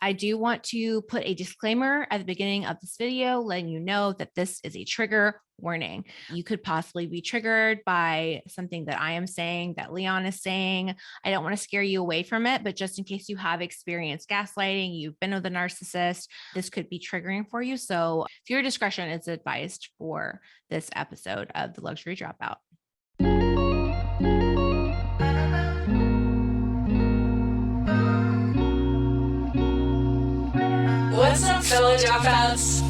I do want to put a disclaimer at the beginning of this video, letting you know that this is a trigger warning. You could possibly be triggered by something that I am saying, that Leon is saying. I don't want to scare you away from it, but just in case you have experienced gaslighting, you've been with a narcissist, this could be triggering for you. So viewer discretion is advised for this episode of The Luxury Dropout. What's up, fellow dropouts?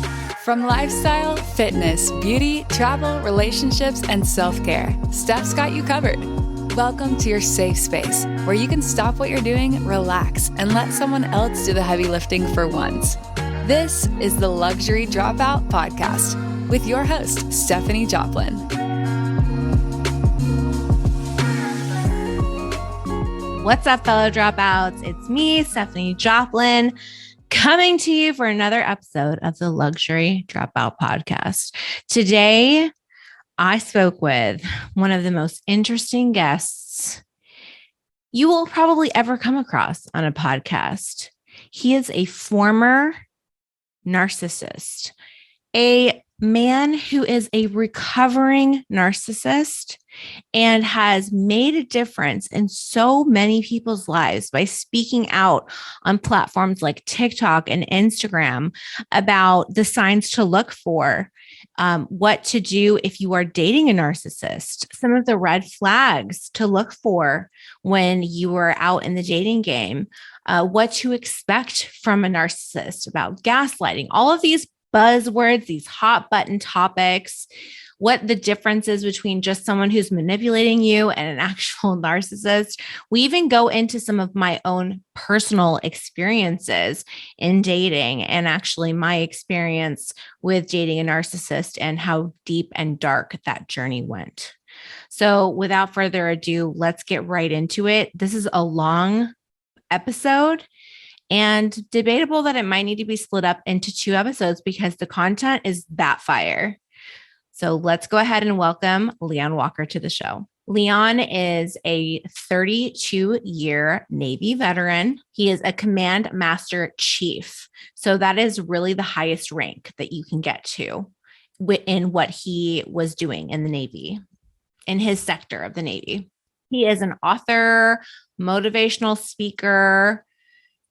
From lifestyle, fitness, beauty, travel, relationships, and self-care, Steph's got you covered. Welcome to your safe space, where you can stop what you're doing, relax, and let someone else do the heavy lifting for once. This is the Luxury Dropout Podcast with your host, Stephanie Joplin. What's up, fellow dropouts? It's me, Stephanie Joplin, coming to you for another episode of the Luxury Dropout Podcast. Today, I spoke with one of the most interesting guests you will probably ever come across on a podcast. He is a former narcissist, a man who is a recovering narcissist and has made a difference in so many people's lives by speaking out on platforms like TikTok and Instagram about the signs to look for, what to do if you are dating a narcissist, some of the red flags to look for when you are out in the dating game, what to expect from a narcissist, about gaslighting, all of these buzzwords, these hot button topics, what the difference is between just someone who's manipulating you and an actual narcissist. We even go into some of my own personal experiences in dating and actually my experience with dating a narcissist and how deep and dark that journey went. So without further ado, let's get right into it. This is a long episode, and debatable that it might need to be split up into 2 episodes because the content is that fire. So let's go ahead and welcome Leon Walker to the show. Leon is a 32-year Navy veteran. He is a Command Master Chief. So that is really the highest rank that you can get to in what he was doing in the Navy, in his sector of the Navy. He is an author, motivational speaker,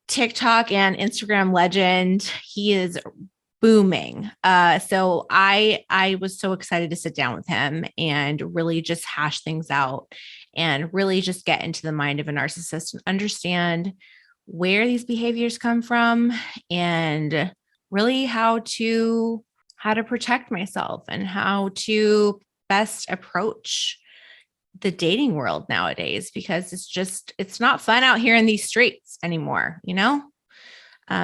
TikTok and Instagram legend. He is booming. So I was so excited to sit down with him and really just hash things out and really just get into the mind of a narcissist and understand where these behaviors come from and really how to protect myself and how to best approach the dating world nowadays, because it's not fun out here in these streets anymore, you know?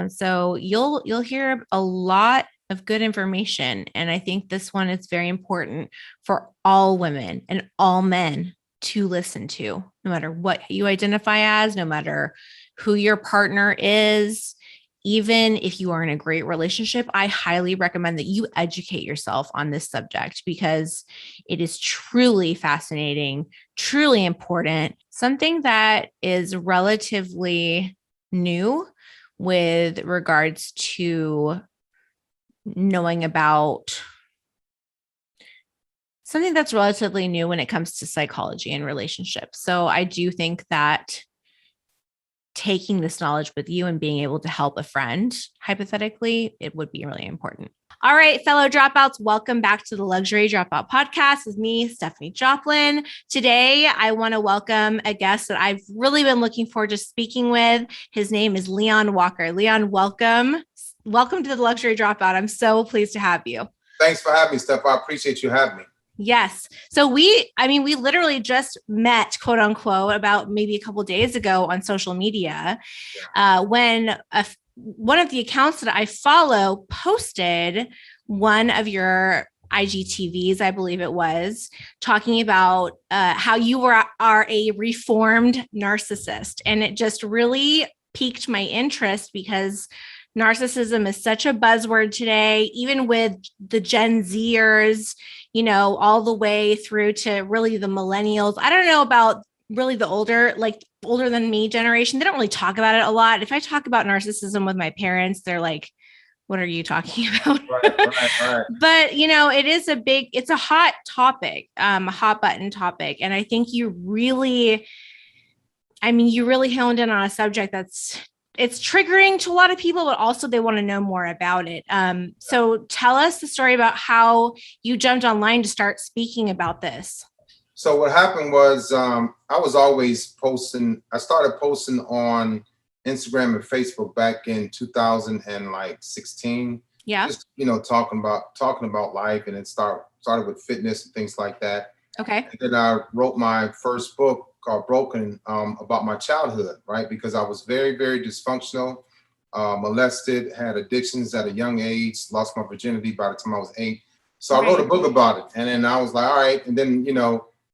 So you'll hear a lot of good information. And I think this one is very important for all women and all men to listen to, no matter what you identify as, no matter who your partner is. Even if you are in a great relationship, I highly recommend that you educate yourself on this subject because it is truly fascinating, truly important, something that is relatively new with regards to knowing about something that's relatively new when it comes to psychology and relationships. So I do think that taking this knowledge with you and being able to help a friend, hypothetically, it would be really important. All right, fellow dropouts, welcome back to the Luxury Dropout Podcast with me, Stephanie Joplin. Today, I want to welcome a guest that I've really been looking forward to speaking with. His name is Leon Walker. Leon, welcome. Welcome to the Luxury Dropout. I'm so pleased to have you. Thanks for having me, Steph. I appreciate you having me. Yes. So we literally just met, quote unquote, about maybe a couple of days ago on social media, when one of the accounts that I follow posted one of your IGTVs, I believe it was, talking about how you are a reformed narcissist. And it just really piqued my interest because narcissism is such a buzzword today, even with the Gen Zers, all the way through to really the millennials. I don't know about really the older than me generation, they don't really talk about it a lot. If I talk about narcissism with my parents, they're like, what are you talking about? Right. But it's a hot topic, a hot button topic. And I think you really honed in on a subject it's triggering to a lot of people, but also they want to know more about it. So tell us the story about how you jumped online to start speaking about this. So what happened was I was always posting. I started posting on Instagram and Facebook back in 2016. Yeah. Just talking about life, and it started with fitness and things like that. Okay. And then I wrote my first book called Broken about my childhood, right? Because I was very, very dysfunctional, molested, had addictions at a young age, lost my virginity by the time I was 8. So I wrote a book about it, and then I was like, all right. And then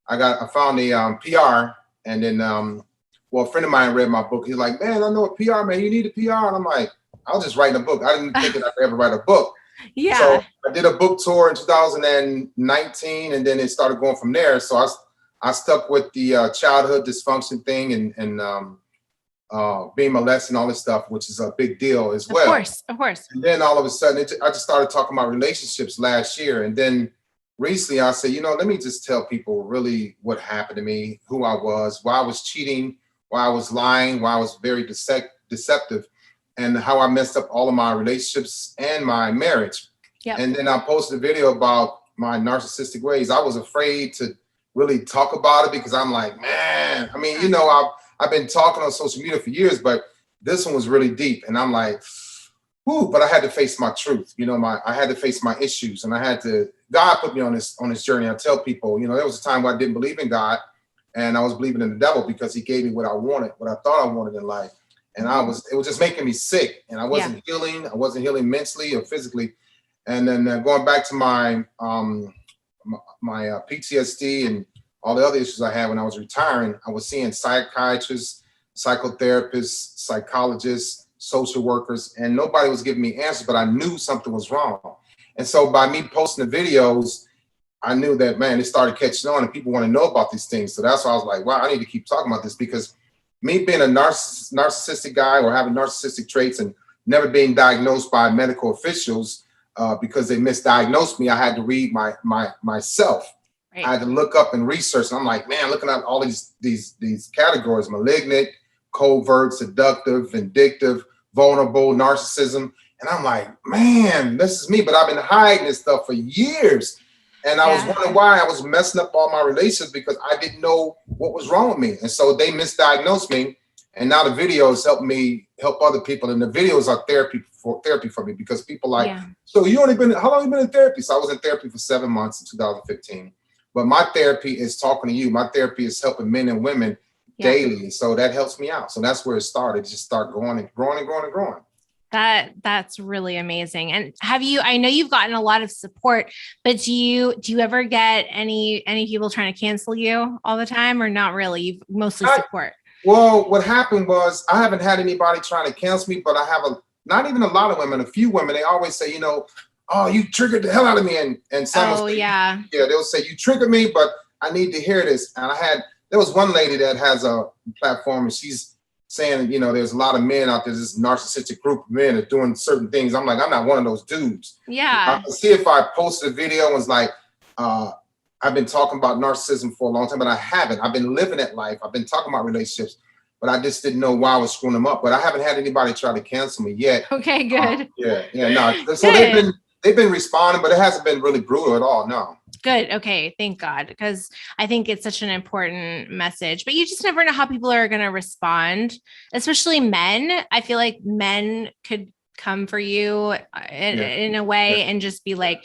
I found a PR, and then a friend of mine read my book. He's like, man, I know a PR, man. You need a PR, and I'm like, I'll just write a book. I didn't think that I could ever write a book. Yeah. So I did a book tour in 2019, and then it started going from there. So I stuck with the childhood dysfunction thing and being molested and all this stuff, which is a big deal as well. Of course. And then all of a sudden, I just started talking about relationships last year. And then recently I said, let me just tell people really what happened to me, who I was, why I was cheating, why I was lying, why I was very deceptive, and how I messed up all of my relationships and my marriage. Yep. And then I posted a video about my narcissistic ways. I was afraid to really talk about it because I'm like, man, I've been talking on social media for years, but this one was really deep. And I'm like, whoo, but I had to face my truth. I had to face my issues, and God put me on this journey. I tell people, there was a time where I didn't believe in God, and I was believing in the devil because he gave me what I wanted, what I thought I wanted in life. And it was just making me sick, and I wasn't healing. I wasn't healing mentally or physically. And then going back to my PTSD and all the other issues I had when I was retiring, I was seeing psychiatrists, psychotherapists, psychologists, social workers, and nobody was giving me answers, but I knew something was wrong. And so by me posting the videos, I knew that, man, it started catching on and people want to know about these things. So that's why I was like, wow, I need to keep talking about this, because me being a narcissistic guy or having narcissistic traits and never being diagnosed by medical officials because they misdiagnosed me, I had to read myself. Right. I had to look up and research. And I'm like, man, looking at all these categories: malignant, covert, seductive, vindictive, vulnerable, narcissism. And I'm like, man, this is me. But I've been hiding this stuff for years. And I was wondering why I was messing up all my relationships, because I didn't know what was wrong with me. And so they misdiagnosed me. And now the videos help me help other people. And the videos are therapy for me, because people like, so how long you been in therapy? So I was in therapy for 7 months in 2015. But my therapy is talking to you. My therapy is helping men and women daily. So that helps me out. So that's where it started. Just start growing and growing and growing and growing. That's really amazing. And I know you've gotten a lot of support, but do you ever get any people trying to cancel you all the time, or not really? You've mostly support. Well, what happened was I haven't had anybody trying to cancel me, but I have not even a lot of women, a few women, they always say, oh, you triggered the hell out of me. And some will say, they'll say, you triggered me, but I need to hear this. And there was one lady that has a platform, and she's saying, there's a lot of men out there, this narcissistic group of men are doing certain things. I'm like, I'm not one of those dudes. Yeah. See, if I posted a video and was like, I've been talking about narcissism for a long time, but I haven't. I've been living that life. I've been talking about relationships, but I just didn't know why I was screwing them up. But I haven't had anybody try to cancel me yet. Okay, good. No. So they've been responding, but it hasn't been really brutal at all. No. Good. Okay. Thank God. Because I think it's such an important message, but you just never know how people are going to respond, especially men. I feel like men could come for you in a way and just be like,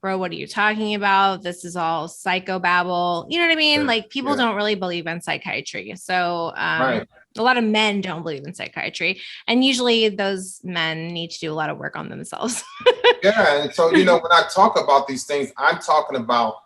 bro, what are you talking about? This is all psychobabble. You know what I mean? Like people don't really believe in psychiatry. So a lot of men don't believe in psychiatry. And usually those men need to do a lot of work on themselves. And so, when I talk about these things, I'm talking about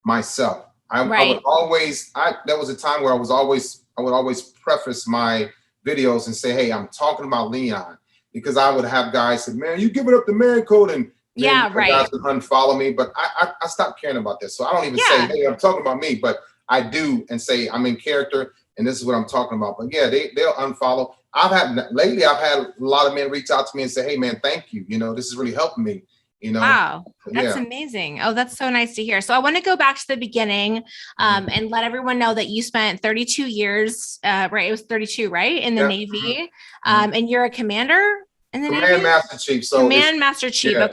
myself. I would always, there was a time where I would always preface my videos and say, hey, I'm talking about Leon, because I would have guys say, man, you giving up the man code, and guys would unfollow me. But I stopped caring about this. So I don't even say, hey, I'm talking about me, but I do and say I'm in character and this is what I'm talking about. But yeah, they'll unfollow. I've had a lot of men reach out to me and say, hey man, thank you. This is really helping me, Wow. That's Yeah. amazing. Oh, that's so nice to hear. So I want to go back to the beginning and let everyone know that you spent 32 years, right? It was 32, right? In the Navy. And you're a commander in the Navy? Command Master Chief. So Command Master Chief. Yeah.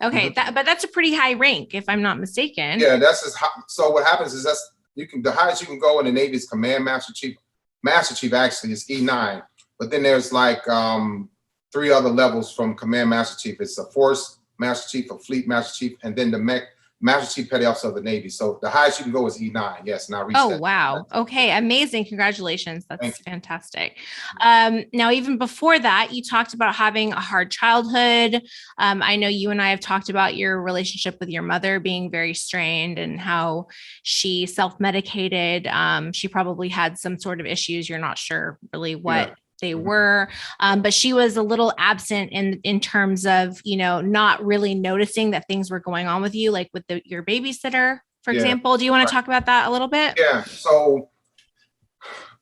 Okay. But that's a pretty high rank, if I'm not mistaken. Yeah, that's just so what happens is the highest you can go in the Navy is Command Master Chief. Master Chief actually is E9, but then there's like 3 other levels from Command Master Chief. It's a Force Master Chief, a Fleet Master Chief, and then the Master Chief Petty Officer of the Navy. So the highest you can go is E9. Yes, and I reached that. Oh, wow. Okay, amazing. Congratulations. That's fantastic. Now, even before that, you talked about having a hard childhood. I know you and I have talked about your relationship with your mother being very strained and how she self-medicated. She probably had some sort of issues. You're not sure really what they were, but she was a little absent in terms of, not really noticing that things were going on with you, like with your babysitter, for example. Do you want to talk about that a little bit? Yeah. So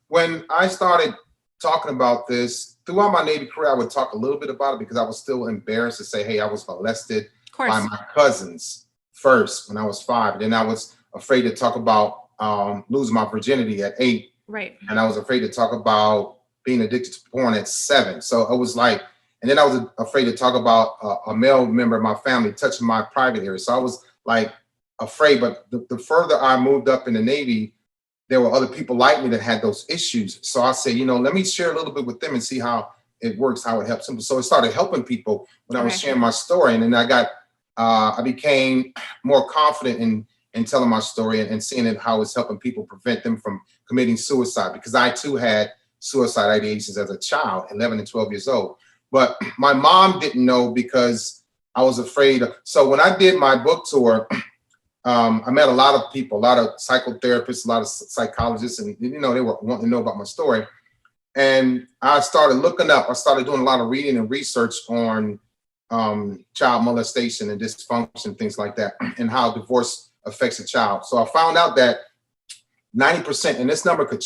when I started talking about this throughout my Navy career, I would talk a little bit about it because I was still embarrassed to say, hey, I was molested by my cousins first when I was 5. And then I was afraid to talk about losing my virginity at 8. Right. And I was afraid to talk about being addicted to porn at 7. So it was like, and then I was afraid to talk about a male member of my family touching my private area. So I was like afraid, but the further I moved up in the Navy, there were other people like me that had those issues. So I said, let me share a little bit with them and see how it works, how it helps them. So it started helping people when I was sharing my story. And then I became more confident in telling my story and seeing how it's helping people prevent them from committing suicide, because I too had suicide ideations as a child, 11 and 12 years old. But my mom didn't know because I was afraid. So when I did my book tour, I met a lot of people, a lot of psychotherapists, a lot of psychologists, and they were wanting to know about my story. And I started I started doing a lot of reading and research on child molestation and dysfunction, things like that, and how divorce affects a child. So I found out that 90%, and this number could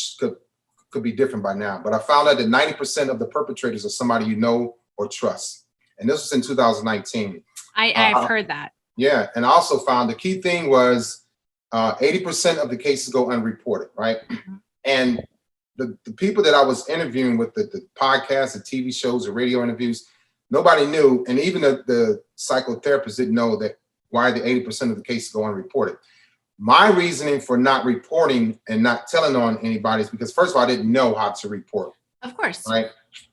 be different by now, but I found out that 90% of the perpetrators are somebody you know or trust. And this was in 2019. I've heard that. Yeah. And I also found the key thing was 80% of the cases go unreported, right? Mm-hmm. And the people that I was interviewing with the podcasts, the TV shows, the radio interviews, nobody knew. And even the psychotherapists didn't know that why the 80% of the cases go unreported. My reasoning for not reporting and not telling on anybody is because, first of all, I didn't know how to report. Of course. Right.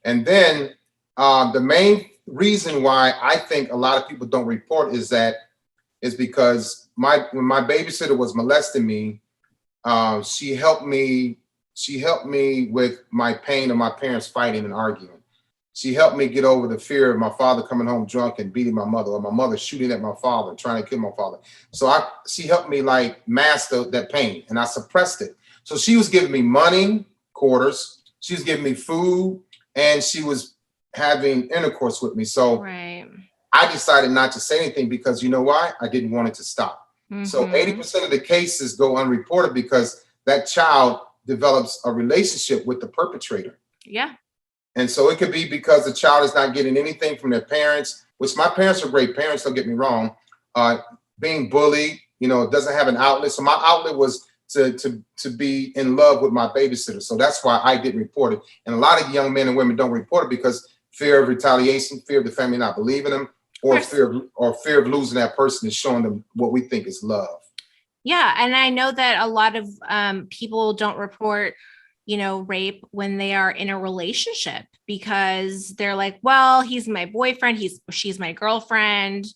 And then the main reason why I think a lot of people don't report is because when my babysitter was molesting me, she helped me with my pain of my parents fighting and arguing. She helped me get over the fear of my father coming home drunk and beating my mother, or my mother shooting at my father, trying to kill my father. So she helped me like master that pain, and I suppressed it. So she was giving me money, quarters, she was giving me food, and she was having intercourse with me. So I decided not to say anything because you know why? I didn't want it to stop. Mm-hmm. So 80% of the cases go unreported because that child develops a relationship with the perpetrator. Yeah. And so it could be because the child is not getting anything from their parents, which my parents are great parents, don't get me wrong, being bullied, doesn't have an outlet. So my outlet was to be in love with my babysitter. So that's why I didn't report it. And a lot of young men and women don't report it because fear of retaliation, fear of the family not believing them, or fear of losing that person and showing them what we think is love. Yeah. And I know that a lot of people don't report rape when they are in a relationship because they're like, well, he's my boyfriend. She's my girlfriend.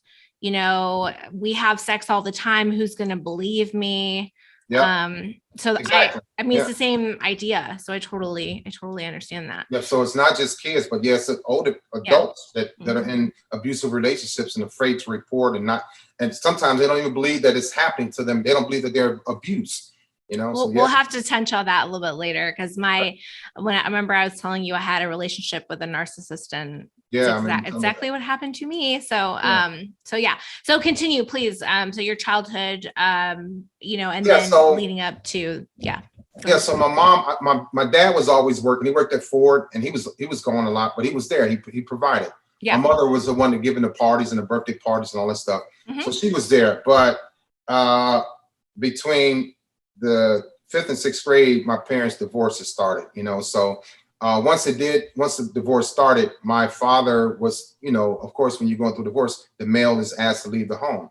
We have sex all the time. Who's going to believe me? Yeah. So exactly. I mean, it's the same idea. So I totally understand that. Yeah. So it's not just kids, but yes, older adults that are in abusive relationships and afraid to report and sometimes they don't even believe that it's happening to them. They don't believe that they're abused. you know? We'll have to touch on that a little bit later because when I remember I was telling you I had a relationship with a narcissist and exactly what happened to me. So, so continue, please. So your childhood, and then leading up to, So my mom, my dad was always working. He worked at Ford and he was gone a lot, but he was there. He provided. Yeah. My mother was the one that giving the parties and the birthday parties and all that stuff. Mm-hmm. So she was there. But between the 5th and 6th grade, my parents' divorce had started, So once the divorce started, my father was, of course, when you're going through divorce, the male is asked to leave the home.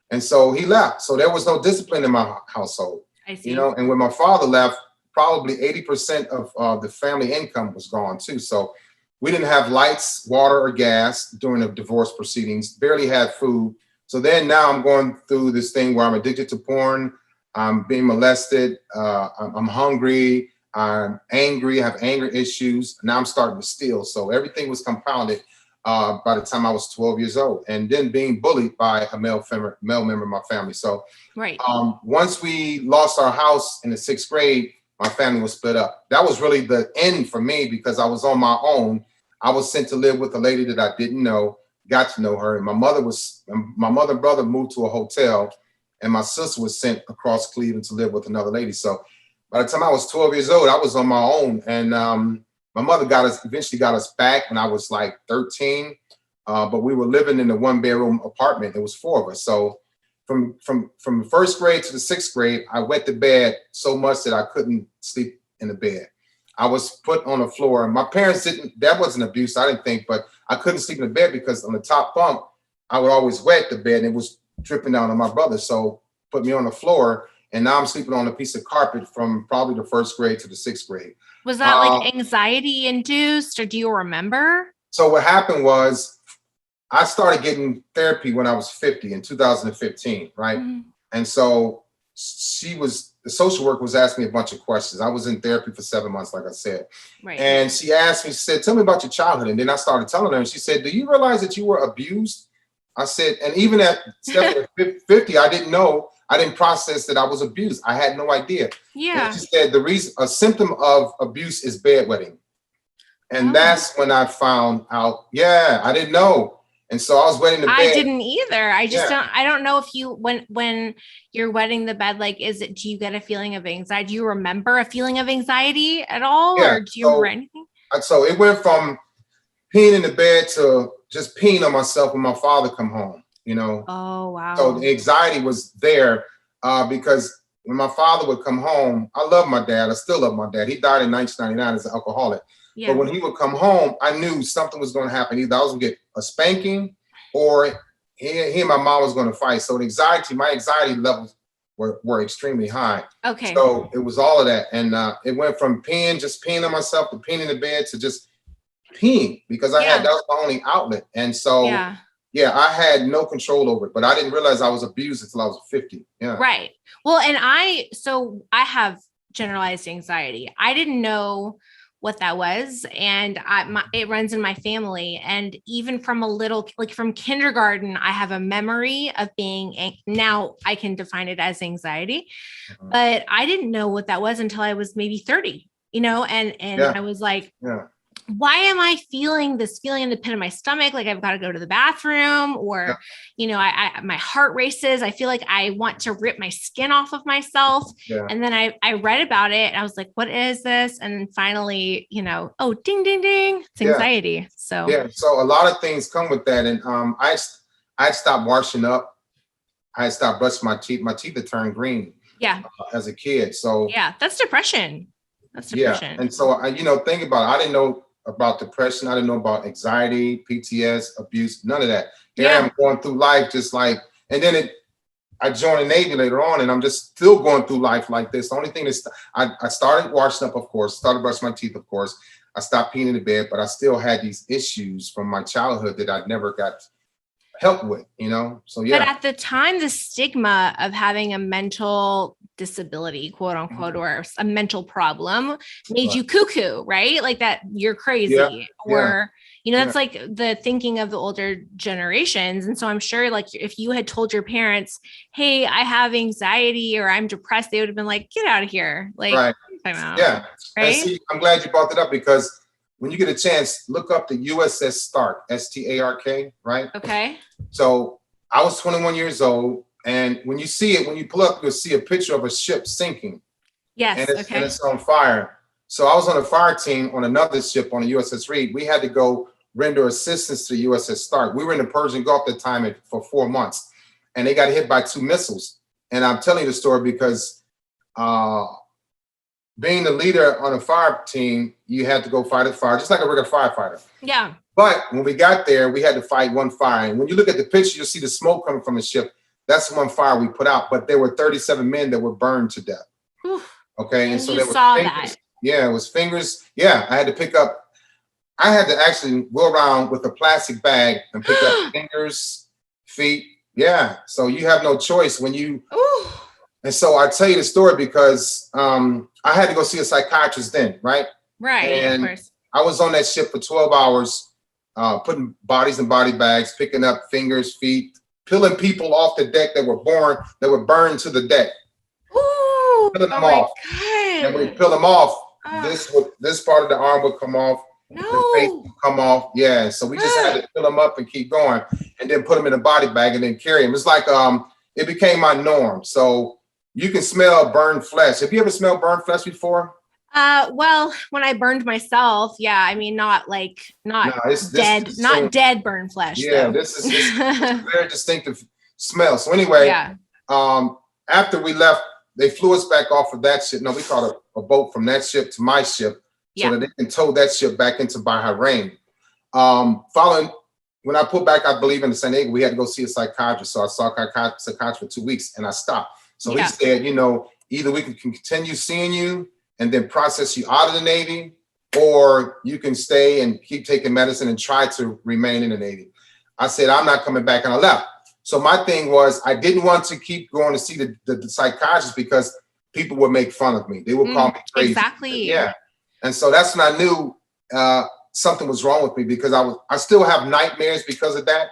And so he left. So there was no discipline in my household. I see. And when my father left, probably 80% of the family income was gone too. So we didn't have lights, water, or gas during the divorce proceedings, barely had food. So then now I'm going through this thing where I'm addicted to porn. I'm being molested. I'm hungry. I'm angry. I have anger issues. Now I'm starting to steal. So everything was compounded by the time I was 12 years old, and then being bullied by a male member of my family. So once we lost our house in the 6th grade, my family was split up. That was really the end for me because I was on my own. I was sent to live with a lady that I didn't know, got to know her. And my mother and brother moved to a hotel, and my sister was sent across Cleveland to live with another lady. So by the time I was 12 years old, I was on my own. And my mother eventually got us back when I was like 13. But we were living in a 1-bedroom apartment. There was 4 of us. So from the 1st grade to the 6th grade, I wet the bed so much that I couldn't sleep in the bed. I was put on the floor. My parents that wasn't abuse, I didn't think, but I couldn't sleep in the bed because on the top bunk, I would always wet the bed and it was dripping down on my brother. So put me on the floor, and now I'm sleeping on a piece of carpet from probably the 1st grade to the 6th grade. Was that like anxiety induced, or do you remember? So what happened was I started getting therapy when I was 50 in 2015, right? Mm-hmm. And so the social worker was asking me a bunch of questions. I was in therapy for 7 months, like I said. Right. And she said, tell me about your childhood. And then I started telling her, and she said, do you realize that you were abused? I said, and even at 50, I didn't know. I didn't process that I was abused. I had no idea. Yeah. And she said a symptom of abuse is bedwetting. And that's when I found out, I didn't know. And so I was wetting the bed. I didn't either. I don't know if you, when you're wetting the bed, like, do you get a feeling of anxiety? Do you remember a feeling of anxiety at all? Yeah. Or do you remember anything? So it went from peeing in the bed to just peeing on myself when my father come home, Oh, wow. So the anxiety was there because when my father would come home, I love my dad. I still love my dad. He died in 1999 as an alcoholic. Yeah. But when he would come home, I knew something was going to happen. Either I was going to get a spanking or he and my mom was going to fight. So my anxiety levels were extremely high. Okay. So it was all of that. And it went from just peeing on myself to peeing in the bed to just peeing because that was my only outlet. And so, I had no control over it, but I didn't realize I was abused until I was 50. Yeah. Right. Well, and I have generalized anxiety. I didn't know what that was. And it runs in my family. And even from from kindergarten, I have a memory of being, now I can define it as anxiety, but I didn't know what that was until I was maybe 30, and I was like, why am I feeling this feeling in the pit of my stomach? Like I've got to go to the bathroom or, my heart races. I feel like I want to rip my skin off of myself. Yeah. And then I read about it and I was like, what is this? And then finally, oh, ding, ding, ding. It's anxiety. So, so a lot of things come with that. And I stopped washing up. I stopped brushing my teeth. My teeth had turned green. Yeah. As a kid. So that's depression. Yeah. And so think about it. I didn't know about depression. I didn't know about anxiety, PTSD, abuse, none of that. Here I am going through life just like, and then I joined the Navy later on and I'm just still going through life like this. The only thing is I started washing up, of course, started brushing my teeth, of course. I stopped peeing in the bed, but I still had these issues from my childhood that I never got help with, So yeah. But at the time, the stigma of having a mental disability, quote unquote, or a mental problem made you cuckoo, right? Like that you're crazy, or that's like the thinking of the older generations. And so I'm sure, like, if you had told your parents, "Hey, I have anxiety or I'm depressed," they would have been like, "Get out of here!" Like, right. Time out. Yeah. Right. And see, I'm glad you brought that up, because when you get a chance, look up the USS Stark, STARK, right? Okay. So I was 21 years old, and when you see it, when you pull up, you'll see a picture of a ship sinking. Yes. And it's on fire. So I was on a fire team on another ship on the USS Reed. We had to go render assistance to the USS Stark. We were in the Persian Gulf at the time for 4 months, and they got hit by 2 missiles. And I'm telling you the story because being the leader on a fire team, you had to go fight a fire, just like a regular firefighter. Yeah. But when we got there, we had to fight one fire. And when you look at the picture, you'll see the smoke coming from the ship. That's one fire we put out. But there were 37 men that were burned to death. Okay. And so you there was saw fingers. that. Yeah, it was fingers. Yeah, I had to actually go around with a plastic bag and pick up fingers, feet. Yeah. So you have no choice when you. Ooh. And so I tell you the story because I had to go see a psychiatrist then, right? Right. And of course. I was on that ship for 12 hours, putting bodies in body bags, picking up fingers, feet, peeling people off the deck that were burned to the deck. Ooh, peeling them off. God. And we peel them off. This part of the arm would come off. No. The face would come off. Yeah. So we just had to fill them up and keep going, and then put them in a body bag and then carry them. It's like it became my norm. So you can smell burned flesh. Have you ever smelled burned flesh before? Well, when I burned myself, yeah. I mean, not dead, not dead burned flesh. Yeah, this is a very distinctive smell. So anyway, after we left, they flew us back off of that ship. No, we called a boat from that ship to my ship, so that they can tow that ship back into Bahrain. Following, when I put back, I believe, in San Diego, we had to go see a psychiatrist. So I saw a psychiatrist for 2 weeks, and I stopped. So he said, either we can continue seeing you and then process you out of the Navy, or you can stay and keep taking medicine and try to remain in the Navy. I said, I'm not coming back, and I left. So my thing was, I didn't want to keep going to see the psychiatrist because people would make fun of me. They would call me crazy. Exactly. Yeah. And so that's when I knew something was wrong with me, because I still have nightmares because of that.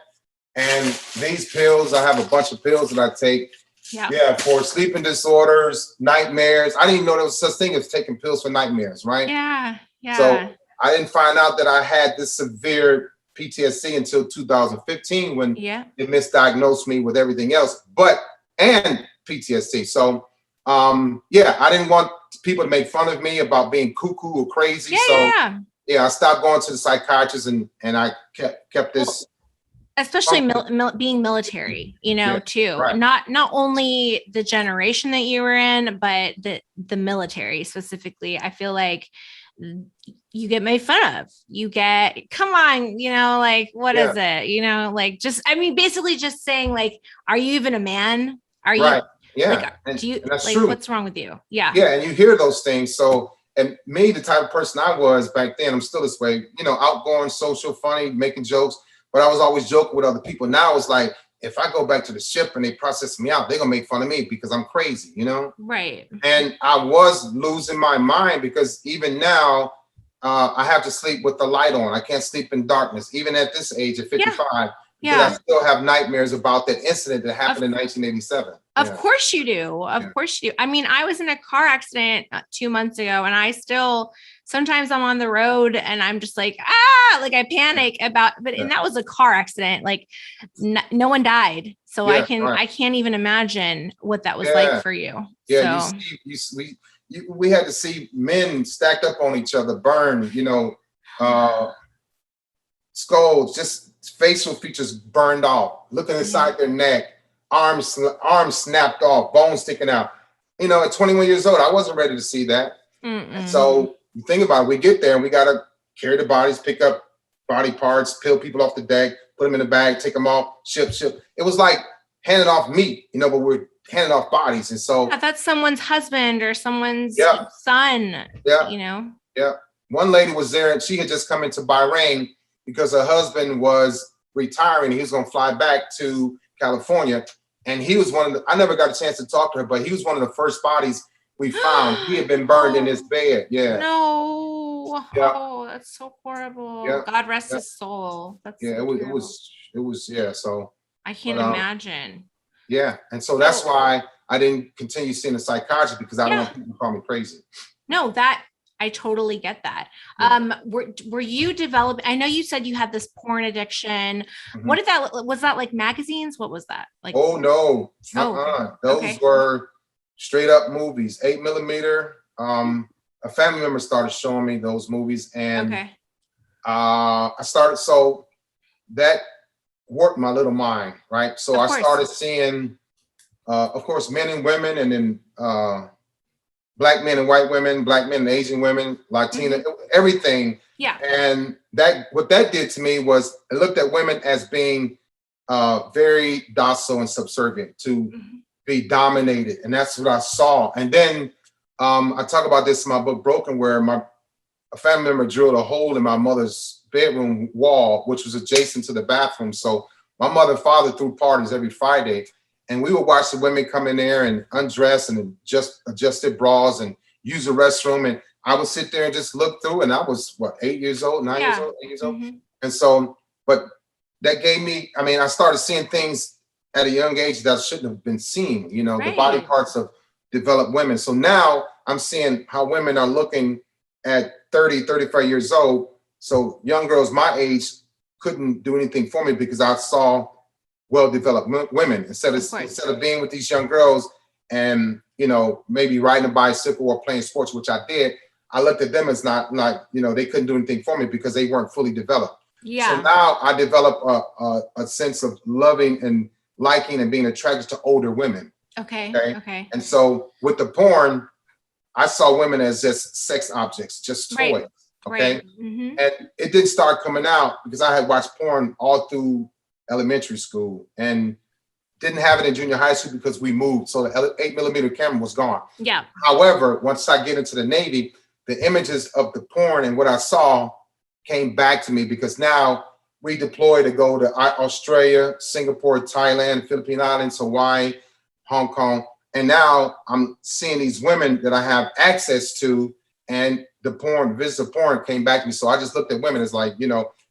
And these pills, I have a bunch of pills that I take. Yeah, for sleeping disorders, nightmares. I didn't even know there was such thing as taking pills for nightmares, right? Yeah. So I didn't find out that I had this severe PTSD until 2015 when it misdiagnosed me with everything else, and PTSD. So I didn't want people to make fun of me about being cuckoo or crazy. I stopped going to the psychiatrist, and I kept this. Especially being military, too. Right. Not only the generation that you were in, but the military specifically. I feel like you get made fun of. You get, come on, like, what is it? Basically just saying, like, are you even a man? Are you? Right. Yeah. Like, and that's true. What's wrong with you? Yeah. Yeah. And you hear those things. So, and me, the type of person I was back then, I'm still this way, outgoing, social, funny, making jokes. But I was always joking with other people. Now it's like, if I go back to the ship and they process me out, they're going to make fun of me because I'm crazy, Right. And I was losing my mind, because even now I have to sleep with the light on. I can't sleep in darkness, even at this age of 55. Because I still have nightmares about that incident that happened in 1987. Of course you do. Of course you do. I mean, I was in a car accident 2 months ago, and I still, sometimes I'm on the road and I'm just like, like I panic about, and that was a car accident. Like no one died. So I can't even imagine what that was like for you. Yeah. So. We had to see men stacked up on each other, burned, skulls, just facial features burned off, looking inside their neck, arms snapped off, bones sticking out. At 21 years old, I wasn't ready to see that. And so you think about it, we get there and we got to carry the bodies, pick up body parts, peel people off the deck, put them in the bag, take them off, ship. It was like handing off meat, but we're handing off bodies. And so that's someone's husband or someone's son, Yeah. One lady was there and she had just come into Bahrain because her husband was retiring. He was going to fly back to California. And he was I never got a chance to talk to her, but he was one of the first bodies we found. He had been burned in his bed. Yeah. No. Yeah. Oh, that's so horrible. Yeah. God rest his soul. That's yeah. so It was. Yeah. So I can't imagine. Yeah. And so that's why I didn't continue seeing a psychiatrist, because I don't want people to call me crazy. No, I totally get that. Were you developing? I know you said you had this porn addiction. Mm-hmm. What was that like magazines? What was that like? Oh no. Okay. Those were straight up movies, 8mm. A family member started showing me those movies, and I started, so that warped my little mind, right? So I started seeing, of course, men and women, and then black men and white women, black men and Asian women, Latina, everything. Yeah. And what that did to me was it looked at women as being very docile and subservient, to be dominated. And that's what I saw. And then I talk about this in my book, Broken, where a family member drilled a hole in my mother's bedroom wall, which was adjacent to the bathroom. So my mother and father threw parties every Friday, and we would watch the women come in there and undress and just adjusted bras and use the restroom. And I would sit there and just look through. And I was 8 years old, 9 years old, 8 years old. And so, but that gave me, I started seeing things at a young age that I shouldn't have been seeing, the body parts of developed women. So now I'm seeing how women are looking at 30, 35 years old. So young girls my age couldn't do anything for me because I saw well-developed women instead of being with these young girls and, maybe riding a bicycle or playing sports, which I did. I looked at them as not they couldn't do anything for me because they weren't fully developed. Yeah. So now I develop a sense of loving and liking and being attracted to older women. Okay. And so with the porn, I saw women as just sex objects, just toys. Okay. Right. Mm-hmm. And it didn't start coming out because I had watched porn all through elementary school and didn't have it in junior high school because we moved. So the 8mm camera was gone. Yeah. However, once I get into the Navy, the images of the porn and what I saw came back to me because now we deploy to go to Australia, Singapore, Thailand, Philippine Islands, Hawaii, Hong Kong. And now I'm seeing these women that I have access to, and the porn, visitor porn came back to me. So I just looked at women as like,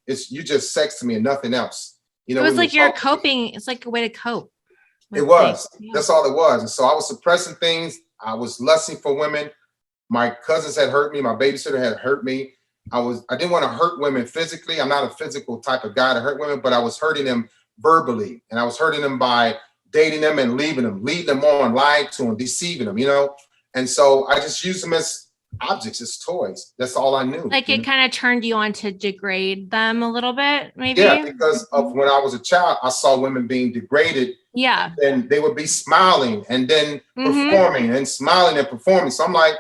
it's you just sex to me and nothing else. It was like you're coping. It's like a way to cope. It was. Yeah. That's all it was. And so I was suppressing things. I was lusting for women. My cousins had hurt me. My babysitter had hurt me. I didn't want to hurt women physically. I'm not a physical type of guy to hurt women, but I was hurting them verbally. And I was hurting them by dating them and leading them on, lying to them, deceiving them, And so I just used them as objects, as toys. That's all I knew. Like it kind of turned you on to degrade them a little bit, maybe? Yeah, because of when I was a child, I saw women being degraded. Yeah. And they would be smiling and then performing and smiling and performing. So I'm like,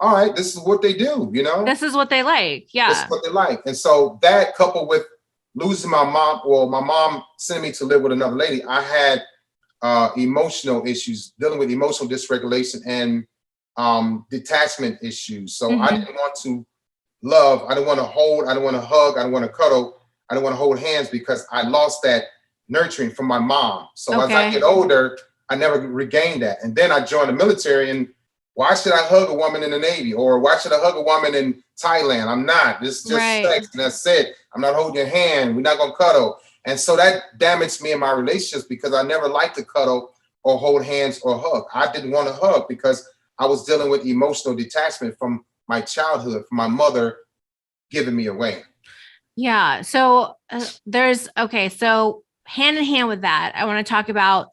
all right, this is what they do, This is what they like. Yeah. This is what they like. And so that coupled with losing my mom sending me to live with another lady, I had emotional issues, dealing with emotional dysregulation and detachment issues. So I didn't want to love. I didn't want to hold. I didn't want to hug. I didn't want to cuddle. I didn't want to hold hands because I lost that nurturing from my mom. So as I get older, I never regained that. And then I joined the military, and why should I hug a woman in the Navy? Or why should I hug a woman in Thailand? I'm not. This is just sex, and that's it. I'm not holding your hand. We're not going to cuddle. And so that damaged me in my relationships because I never liked to cuddle or hold hands or hug. I didn't want to hug because I was dealing with emotional detachment from my childhood, from my mother giving me away. Yeah. So so hand in hand with that, I want to talk about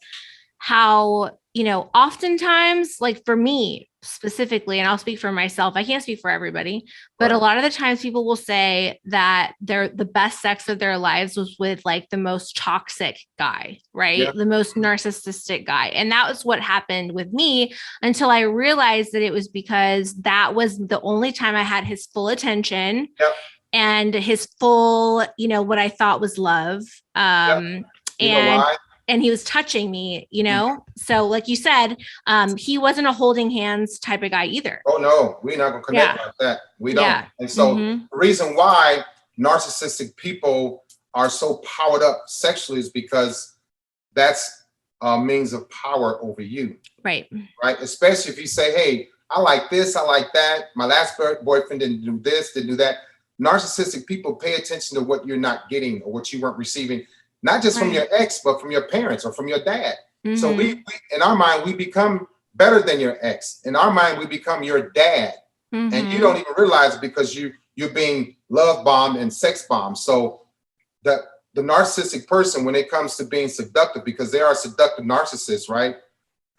how, oftentimes, like for me specifically, and I'll speak for myself, I can't speak for everybody, but a lot of the times people will say that the best sex of their lives was with like the most toxic guy, right? Yeah. The most narcissistic guy. And that was what happened with me until I realized that it was because that was the only time I had his full attention. Yep. And his full, what I thought was love. And he was touching me, So like you said, he wasn't a holding hands type of guy either. Oh no, we're not gonna connect like that. We don't. And so the reason why narcissistic people are so powered up sexually is because that's a means of power over you. Right. Right. Especially if you say, hey, I like this, I like that. My last boyfriend didn't do this, didn't do that. Narcissistic people pay attention to what you're not getting or what you weren't receiving, not just from your ex, but from your parents or from your dad. Mm-hmm. So we in our mind, we become better than your ex. In our mind, we become your dad. Mm-hmm. And you don't even realize it because you're being love bombed and sex bombed. So the narcissistic person, when it comes to being seductive, because there are seductive narcissists, right?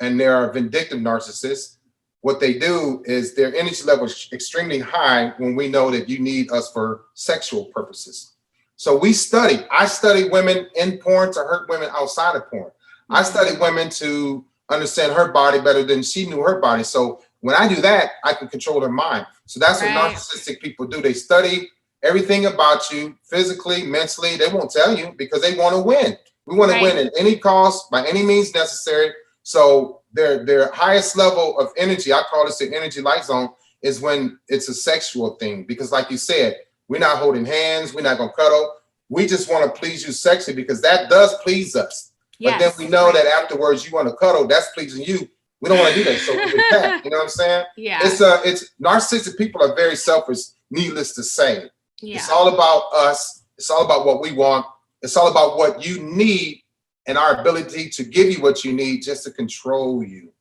And there are vindictive narcissists. What they do is their energy level is extremely high when we know that you need us for sexual purposes. So I study women in porn to hurt women outside of porn. Mm-hmm. I study women to understand her body better than she knew her body. So when I do that, I can control their mind. So that's what narcissistic people do. They study everything about you physically, mentally. They won't tell you because they want to win. We want to win at any cost, by any means necessary. So their highest level of energy, I call this the energy light zone, is when it's a sexual thing. Because like you said, we're not holding hands. We're not going to cuddle. We just want to please you sexually because that does please us. Yes, but then we know that afterwards you want to cuddle. That's pleasing you. We don't want to do that. So with that, you know what I'm saying? Yeah. It's narcissistic people are very selfish, needless to say. Yeah. It's all about us. It's all about what we want. It's all about what you need and our ability to give you what you need just to control you.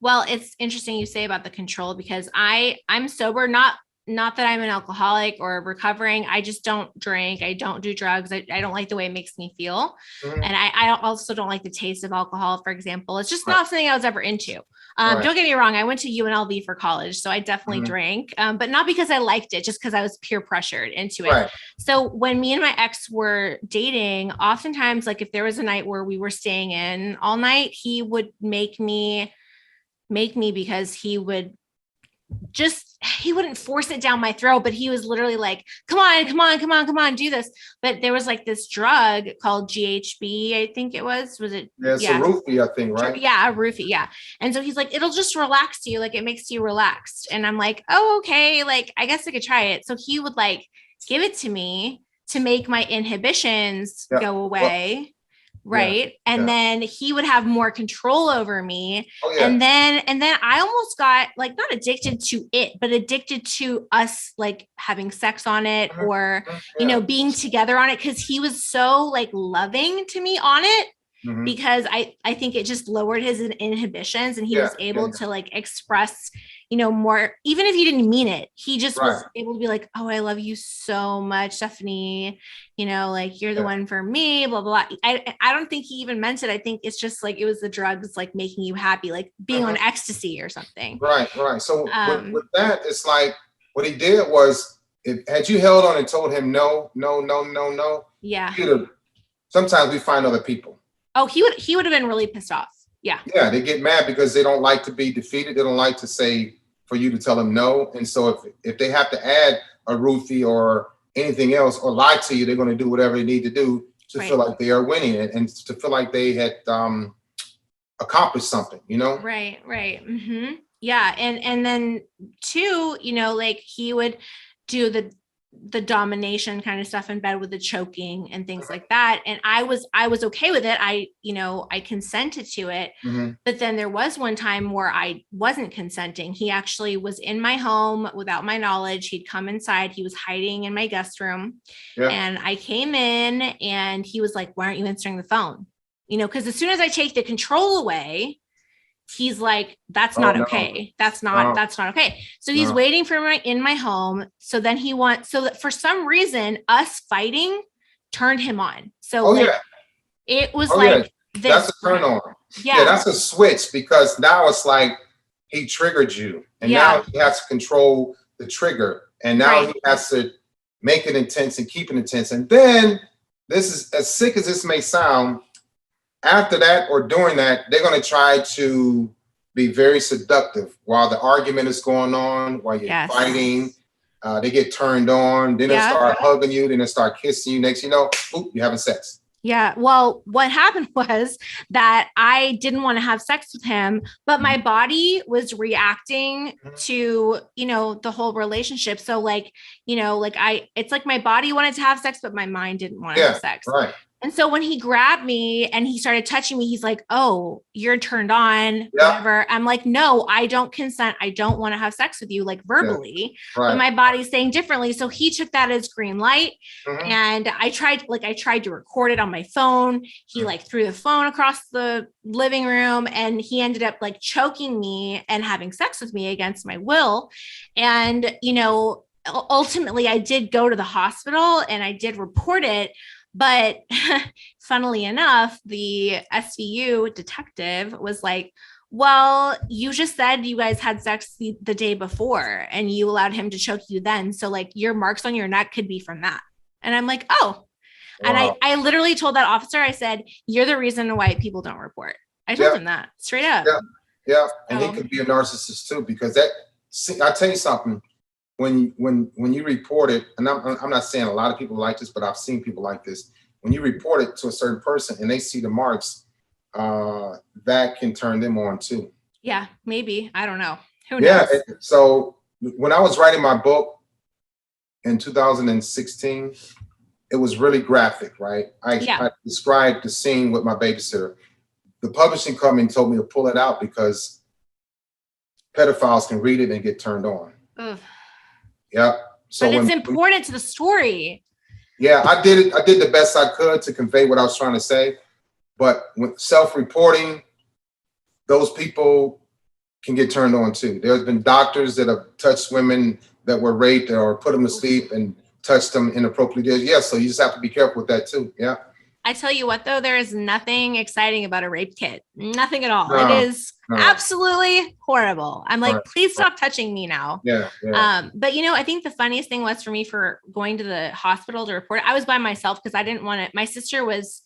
Well, it's interesting you say about the control because I'm sober, not that I'm an alcoholic or recovering. I just don't drink. I don't do drugs. I don't like the way it makes me feel. Mm-hmm. And I also don't like the taste of alcohol, for example. It's just not something I was ever into. Don't get me wrong. I went to UNLV for college, so I definitely drank, but not because I liked it, just because I was peer pressured into it. Right. So when me and my ex were dating, oftentimes, like if there was a night where we were staying in all night, he would make me because he wouldn't force it down my throat, but he was literally like, come on, do this. But there was like this drug called GHB, I think it was it? Yeah, it's a roofie, I think, right? Yeah, a roofie. Yeah. And so he's like, it'll just relax you. Like it makes you relaxed. And I'm like, oh, okay. Like, I guess I could try it. So he would like give it to me to make my inhibitions go away. Well, right. And then he would have more control over me. Oh, yeah. And then I almost got like not addicted to it, but addicted to us like having sex on it or, you know, being together on it. Cause he was so like loving to me on it because I think it just lowered his inhibitions and he was able to like express, you know, more, even if he didn't mean it, he just was able to be like, oh, I love you so much, Stephanie, you know, like you're the one for me, blah, blah, blah. I don't think he even meant it. I think it's just like, it was the drugs, like making you happy, like being on ecstasy or something. Right. So with that, it's like, what he did was, had you held on and told him, no. Yeah. Sometimes we find other people. Oh, he would have been really pissed off. Yeah. Yeah. They get mad because they don't like to be defeated. They don't like to say, for you to tell them no. And so if they have to add a roofie or anything else or lie to you, they're going to do whatever they need to do to feel like they are winning it and to feel like they had accomplished something, you know? Right. Mm-hmm. Yeah. And then too, you know, like he would do the domination kind of stuff in bed with the choking and things like that. And I was okay with it. I consented to it, but then there was one time where I wasn't consenting. He actually was in my home without my knowledge. He'd come inside. He was hiding in my guest room and I came in and he was like, why aren't you answering the phone? You know, cause as soon as I take the control away, he's like, that's not okay. That's not okay. So he's waiting for me in my home. So then so that for some reason, us fighting turned him on. So it was this. That's a turn on. Yeah, that's a switch because now it's like he triggered you and now he has to control the trigger and now he has to make it intense and keep it intense. And then this is as sick as this may sound, after that or during that, they're going to try to be very seductive while the argument is going on, while you're fighting. They get turned on. Then they start hugging you. Then they start kissing you. Next, you know, you're having sex. Yeah. Well, what happened was that I didn't want to have sex with him, but my body was reacting to, the whole relationship. So like, it's like my body wanted to have sex, but my mind didn't want to have sex. Right. And so when he grabbed me and he started touching me, he's like, "Oh, you're turned on, whatever." I'm like, "No, I don't consent. I don't want to have sex with you," like verbally, but my body's saying differently. So he took that as green light. And I tried to record it on my phone. He like threw the phone across the living room, and he ended up like choking me and having sex with me against my will. And, ultimately I did go to the hospital and I did report it. But funnily enough, the SVU detective was like, "Well, you just said you guys had sex the day before and you allowed him to choke you then. So like your marks on your neck could be from that." And I'm like, "Oh." Wow. And I literally told that officer, I said, "You're the reason why people don't report." I told him that straight up. Yeah. And he could be a narcissist too, because I tell you something. When you report it, and I'm not saying a lot of people like this, but I've seen people like this. When you report it to a certain person and they see the marks, that can turn them on too. Yeah, maybe. I don't know. Who knows? Yeah. So when I was writing my book in 2016, it was really graphic, right? I described the scene with my babysitter. The publishing company told me to pull it out because pedophiles can read it and get turned on. Ugh. Yeah. So but it's important to the story. Yeah, I did it. I did the best I could to convey what I was trying to say. But with self-reporting, those people can get turned on too. There's been doctors that have touched women that were raped or put them to sleep and touched them inappropriately. Yeah, so you just have to be careful with that too. Yeah. I tell you what, though, there is nothing exciting about a rape kit. Nothing at all. No, it is absolutely horrible. I'm like, please stop touching me now. Yeah. But, I think the funniest thing was for me for going to the hospital to report it. I was by myself because I didn't want to. My sister was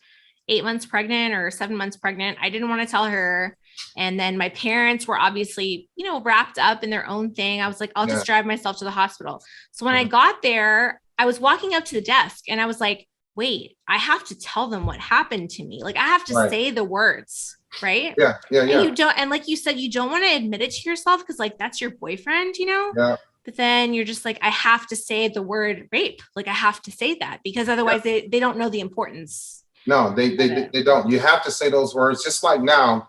8 months pregnant or 7 months pregnant. I didn't want to tell her. And then my parents were obviously, wrapped up in their own thing. I was like, I'll just drive myself to the hospital. So when I got there, I was walking up to the desk and I was like, wait, I have to tell them what happened to me. Like I have to say the words, right? Yeah. And you don't, and like you said, you don't want to admit it to yourself because like that's your boyfriend, Yeah. But then you're just like, I have to say the word rape. Like I have to say that because otherwise they don't know the importance. No, they don't. You have to say those words. Just like now,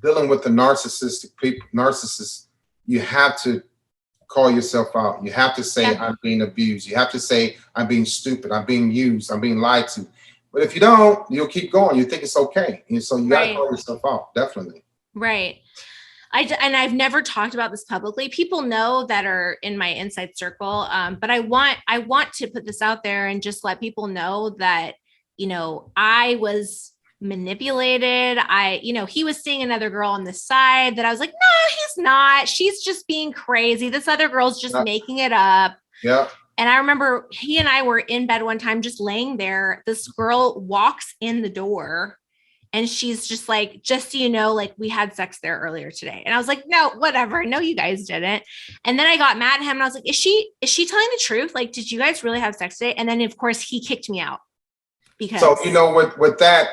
dealing with the narcissists, you have to call yourself out. You have to say, I'm being abused. You have to say, I'm being stupid. I'm being used. I'm being lied to. But if you don't, you'll keep going. You think it's okay. And so you got to call yourself out. Definitely. Right. I've never talked about this publicly. People know that are in my inside circle. But I want to put this out there and just let people know that, I was manipulated. He was seeing another girl on the side that I was like, no, he's not. She's just being crazy. This other girl's just making it up. Yeah. And I remember he and I were in bed one time, just laying there. This girl walks in the door and she's just like, just so you know, like we had sex there earlier today. And I was like, no, whatever. No, you guys didn't. And then I got mad at him and I was like, is she telling the truth? Like, did you guys really have sex today? And then of course he kicked me out because. So, with that,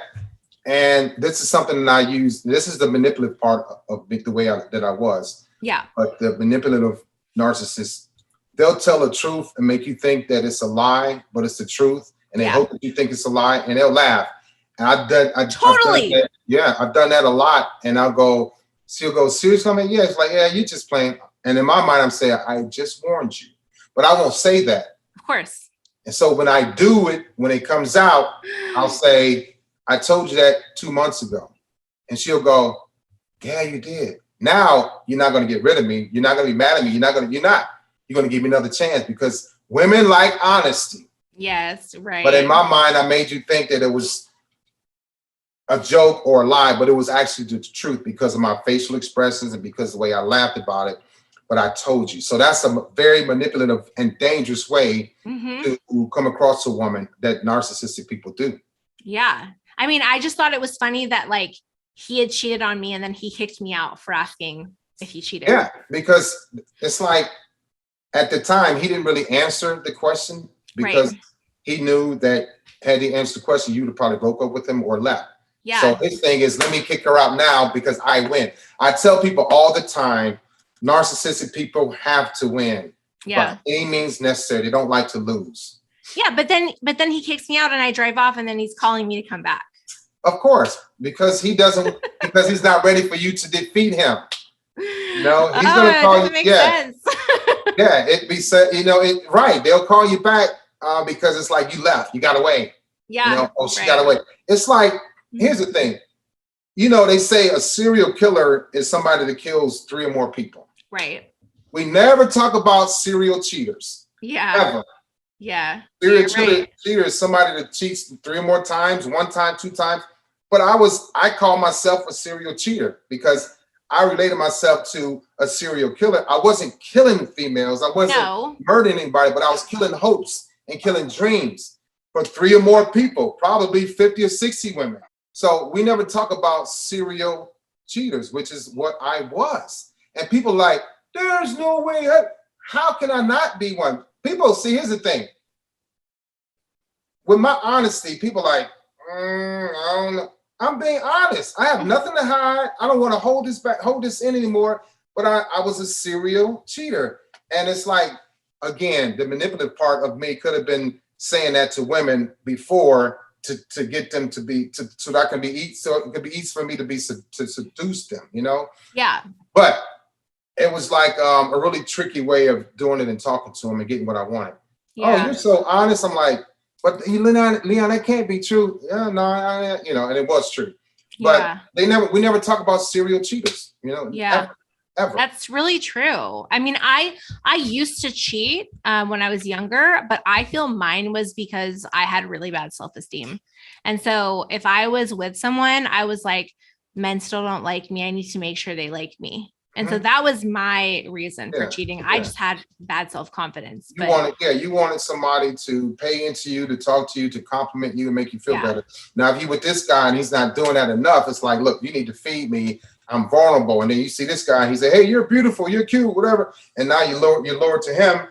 and this is something that I use. This is the manipulative part of the way that I was. Yeah. But the manipulative narcissist, they'll tell the truth and make you think that it's a lie, but it's the truth. And they hope that you think it's a lie and they'll laugh. And I've done that. Yeah, I've done that a lot. And she'll go, seriously? I mean, yeah, it's like, yeah, you're just playing. And in my mind, I'm saying, I just warned you. But I won't say that. Of course. And so when I do it, when it comes out, I'll say, I told you that 2 months ago. And she'll go, yeah, you did. Now you're not going to get rid of me. You're not going to be mad at me. You're going to give me another chance because women like honesty. Yes, right. But in my mind, I made you think that it was a joke or a lie, but it was actually the truth because of my facial expressions and because of the way I laughed about it. But I told you. So that's a very manipulative and dangerous way to come across a woman that narcissistic people do. Yeah. I mean, I just thought it was funny that like he had cheated on me and then he kicked me out for asking if he cheated. Yeah, because it's like at the time he didn't really answer the question because he knew that had he answered the question, you would have probably broke up with him or left. Yeah. So his thing is, let me kick her out now because I win. I tell people all the time, narcissistic people have to win. Yeah. By any means necessary. They don't like to lose. Yeah, but then he kicks me out and I drive off and then he's calling me to come back. Of course, because he's not ready for you to defeat him. He's gonna call you. Sense. Yeah, it be said, right. They'll call you back because it's like you left, you got away. Yeah. She got away. It's like, here's the thing. They say a serial killer is somebody that kills 3 or more people. Right. We never talk about serial cheaters. Yeah. Ever. Yeah. Serial cheater is somebody that cheats 3 or more times, 1 time, 2 times. But I call myself a serial cheater because I related myself to a serial killer. I wasn't killing females. I wasn't murdering anybody, but I was killing hopes and killing dreams for 3 or more people, probably 50 or 60 women. So we never talk about serial cheaters, which is what I was. And people like, there's no way. How can I not be one? People see, here's the thing. With my honesty, people like, I don't know. I'm being honest. I have nothing to hide. I don't want to hold this in anymore. But I was a serial cheater. And it's like, again, the manipulative part of me could have been saying that to women before to get them to be, so that it could be easy for me to seduce them, Yeah. But it was like a really tricky way of doing it and talking to them and getting what I wanted. Yeah. Oh, you're so honest. I'm like, but Leon, that can't be true. Yeah, no, and it was true. But we never talk about serial cheaters, Yeah. Ever. That's really true. I mean, I used to cheat when I was younger, but I feel mine was because I had really bad self-esteem. And so if I was with someone, I was like, men still don't like me. I need to make sure they like me. And so that was my reason for cheating. I just had bad self-confidence. You wanted somebody to pay into you, to talk to you, to compliment you, to make you feel better. Now, if you with this guy and he's not doing that enough, it's like, look, you need to feed me. I'm vulnerable. And then you see this guy and he say, hey, you're beautiful, you're cute, whatever. And now you're lower to him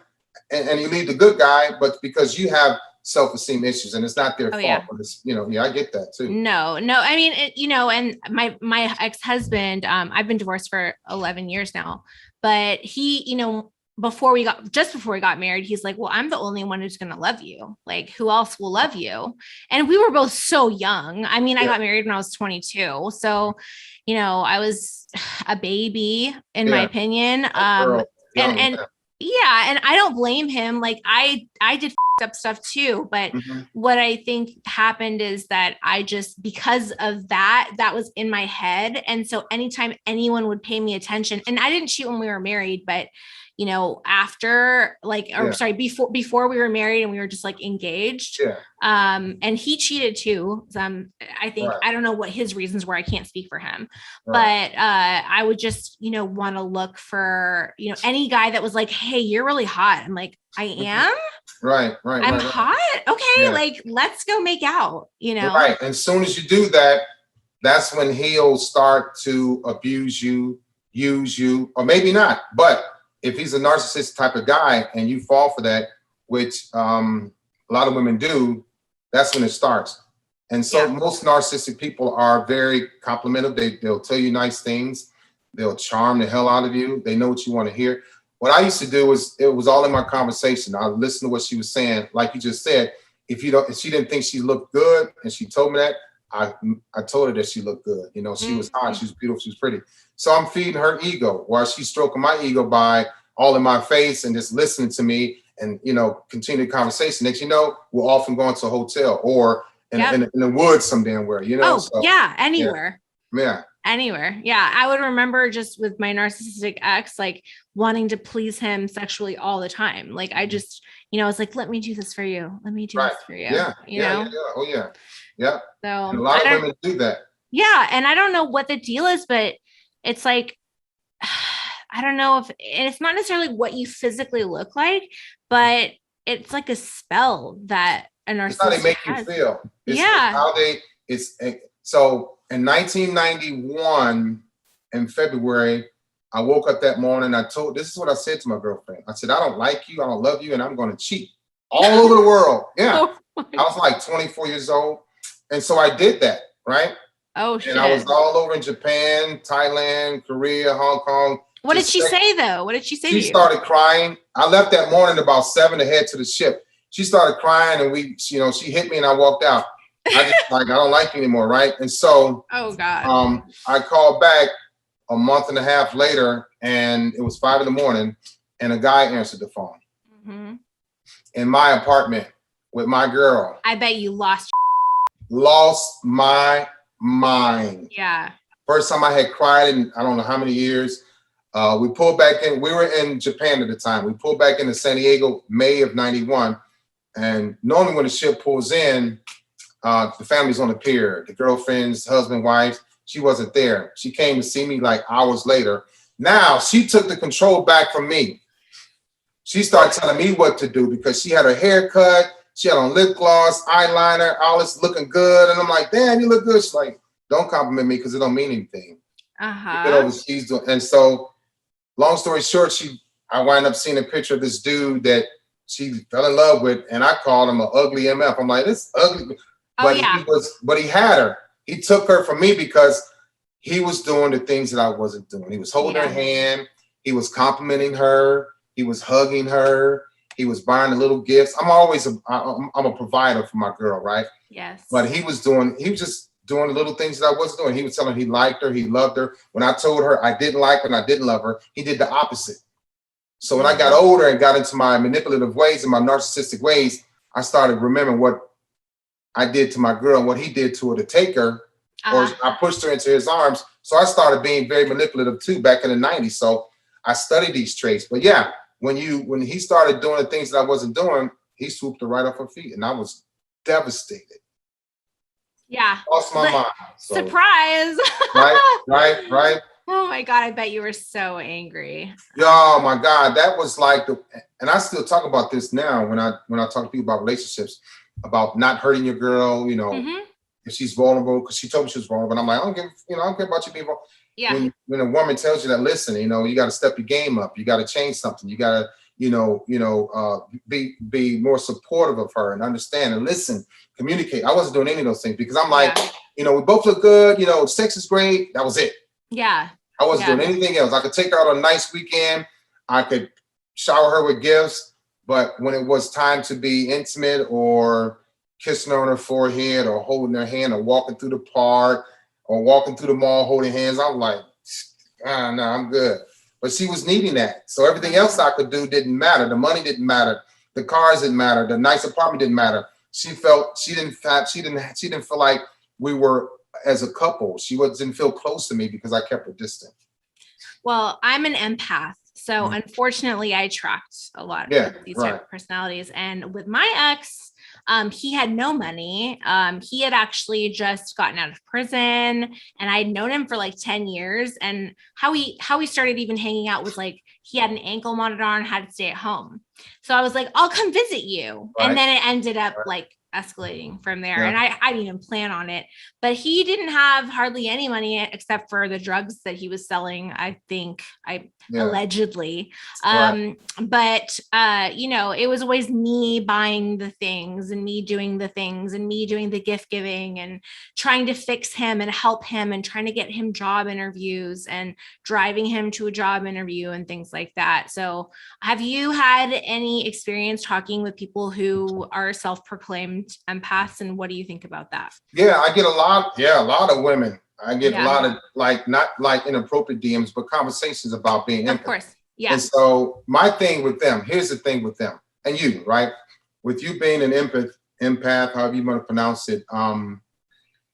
and you leave the good guy, but because you have self-esteem issues and it's not their fault. Yeah. But it's, I get that too. No. I mean, and my ex-husband, I've been divorced for 11 years now, but he, before we got married, he's like, well, I'm the only one who's going to love you. Like, who else will love you? And we were both so young. I mean, I got married when I was 22. So, I was a baby in my opinion. And I don't blame him. Like I did up stuff too, but what I think happened is that I just, because of that was in my head. And so anytime anyone would pay me attention, and I didn't cheat when we were married, but after before we were married and we were just like engaged. And he cheated too. I think, I don't know what his reasons were. I can't speak for him, but I would just, want to look for, any guy that was like, hey, you're really hot. I'm like, I am. Right. I'm hot. Okay. Like, let's go make out, Right. And as soon as you do that, that's when he'll start to abuse you, use you, or maybe not, but if he's a narcissist type of guy and you fall for that, which a lot of women do, that's when it starts. And so most narcissistic people are very complimentary. They'll tell you nice things. They'll charm the hell out of you. They know what you want to hear. What I used to do was, it was all in my conversation. I listened to what she was saying. Like you just said, if she didn't think she looked good and she told me that, I told her that she looked good. She was hot, she was beautiful, she was pretty. So I'm feeding her ego while she's stroking my ego by all in my face and just listening to me and, continue the conversation. Next, we're often going to a hotel or in the woods some damn where, anywhere. Yeah. Anywhere. Yeah. I would remember just with my narcissistic ex, like wanting to please him sexually all the time. Like I just, I was like, let me do this for you. Let me do this for you. Yeah. Yeah. Oh yeah. Yeah. So and a lot of women do that. Yeah. And I don't know what the deal is, but it's like, I don't know and it's not necessarily what you physically look like, but it's like a spell that a narcissist it's how they make has. You feel. So in 1991 in February, I woke up that morning. This is what I said to my girlfriend. I said, I don't like you. I don't love you. And I'm going to cheat all over the world. Yeah. I was like 24 years old. And so I did that, right? Oh, shit. And I was all over in Japan, Thailand, Korea, Hong Kong. What did she say, though? What did she say to you? She started crying. I left that morning about 7 to head to the ship. She started crying and she hit me and I walked out. I just I don't like you anymore, right? And so oh, God. I called back a month and a half later and it was 5 a.m. and a guy answered the phone in my apartment with my girl. I bet you lost my mind. Yeah. First time I had cried in I don't know how many years. We pulled back in. We were in Japan at the time. We pulled back into San Diego, May of '91. And normally when the ship pulls in, the family's on the pier, the girlfriends, husband, wife. She wasn't there. She came to see me like hours later. Now she took the control back from me. She started telling me what to do because she had her hair cut. She had on lip gloss, eyeliner, all this looking good. And I'm like, damn, you look good. She's like, don't compliment me because it don't mean anything. Overseas doing. And so long story short, I wound up seeing a picture of this dude that she fell in love with, and I called him an ugly MF. I'm like, this ugly. But he had her. He took her from me because he was doing the things that I wasn't doing. He was holding her hand. He was complimenting her. He was hugging her. He was buying the little gifts. I'm a provider for my girl, right? Yes. But he was just doing the little things that I wasn't doing. He was telling her he liked her, he loved her. When I told her I didn't like her and I didn't love her, he did the opposite. So when I got older and got into my manipulative ways and my narcissistic ways, I started remembering what I did to my girl and what he did to her to take her, or I pushed her into his arms. So I started being very manipulative too back in the 90s. So I studied these traits. But yeah, when he started doing the things that I wasn't doing, he swooped her right off her feet and I was devastated. Yeah. Lost my mind. So. Surprise. Right. Oh my God. I bet you were so angry. Oh my God. That was like and I still talk about this now when I talk to people about relationships, about not hurting your girl, if she's vulnerable, because she told me she was vulnerable. And I'm like, I don't care about you people. Yeah. When a woman tells you that, listen, you got to step your game up. You got to change something. You got to, be more supportive of her and understand and listen, communicate. I wasn't doing any of those things because I'm like, we both look good. Sex is great. That was it. Yeah. I wasn't doing anything else. I could take her out on a nice weekend. I could shower her with gifts. But when it was time to be intimate or kissing her on her forehead or holding her hand or walking through the park or walking through the mall holding hands, I'm like, no, I'm good. But she was needing that. So everything else I could do didn't matter. The money didn't matter. The cars didn't matter. The nice apartment didn't matter. She didn't feel like we were as a couple. She didn't feel close to me because I kept her distant. Well, I'm an empath. So unfortunately, I attract a lot of these type of personalities. And with my ex, he had no money. He had actually just gotten out of prison, and I'd known him for like 10 years. And how he started even hanging out was like, he had an ankle monitor on, had to stay at home. So I was like, I'll come visit you. Right. And then it ended up like escalating from there. And I didn't even plan on it, but he didn't have hardly any money except for the drugs that he was selling. I think allegedly. But it was always me buying the things and me doing the things and me doing the gift giving and trying to fix him and help him and trying to get him job interviews and driving him to a job interview and things like that. So have you had any experience talking with people who are self-proclaimed empaths, and what do you think about that? Yeah, I get a lot of women. I get a lot of not like inappropriate DMs, but conversations about being empath. Of course. Yeah. And so my thing with them, here's the thing with them and you, right? With you being an empath, however you want to pronounce it,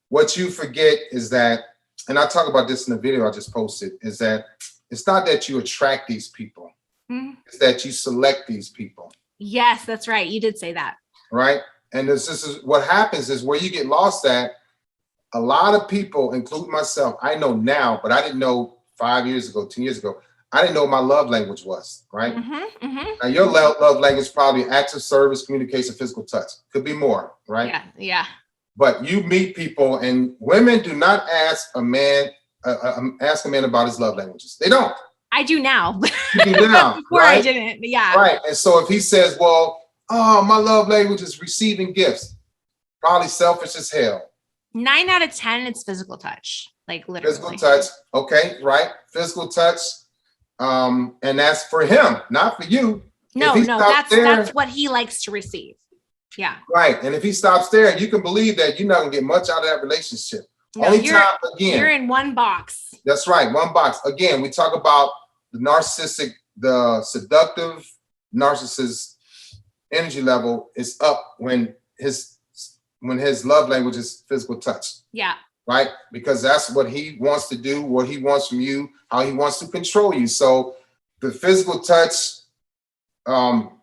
what you forget is that, and I talk about this in the video I just posted, is that it's not that you attract these people. It's that you select these people. Yes, that's right. You did say that. Right? And this is what happens is where you get lost at. A lot of people, including myself, I know now, but I didn't know 5 years ago, 10 years ago. I didn't know what my love language was, right? Now your love language is probably acts of service, communication, physical touch. Could be more, right? Yeah. But you meet people, and women do not ask a man about his love languages. They don't. I do now. You do now. Before right? I didn't. Yeah. Right. And so if he says, well, Oh, my love language is receiving gifts. Probably selfish as hell. 9 out of 10, it's physical touch. Like literally. Physical touch. Okay, right. Physical touch. And that's for him, not for you. No, that's what he likes to receive. Yeah. Right. And if he stops there, you can believe that you're not gonna get much out of that relationship. No, you're in one box. That's right, one box. Again, we talk about the narcissistic, the seductive narcissist energy level is up when his love language is physical touch. Yeah. Right? Because that's what he wants to do, what he wants from you, how he wants to control you. So the physical touch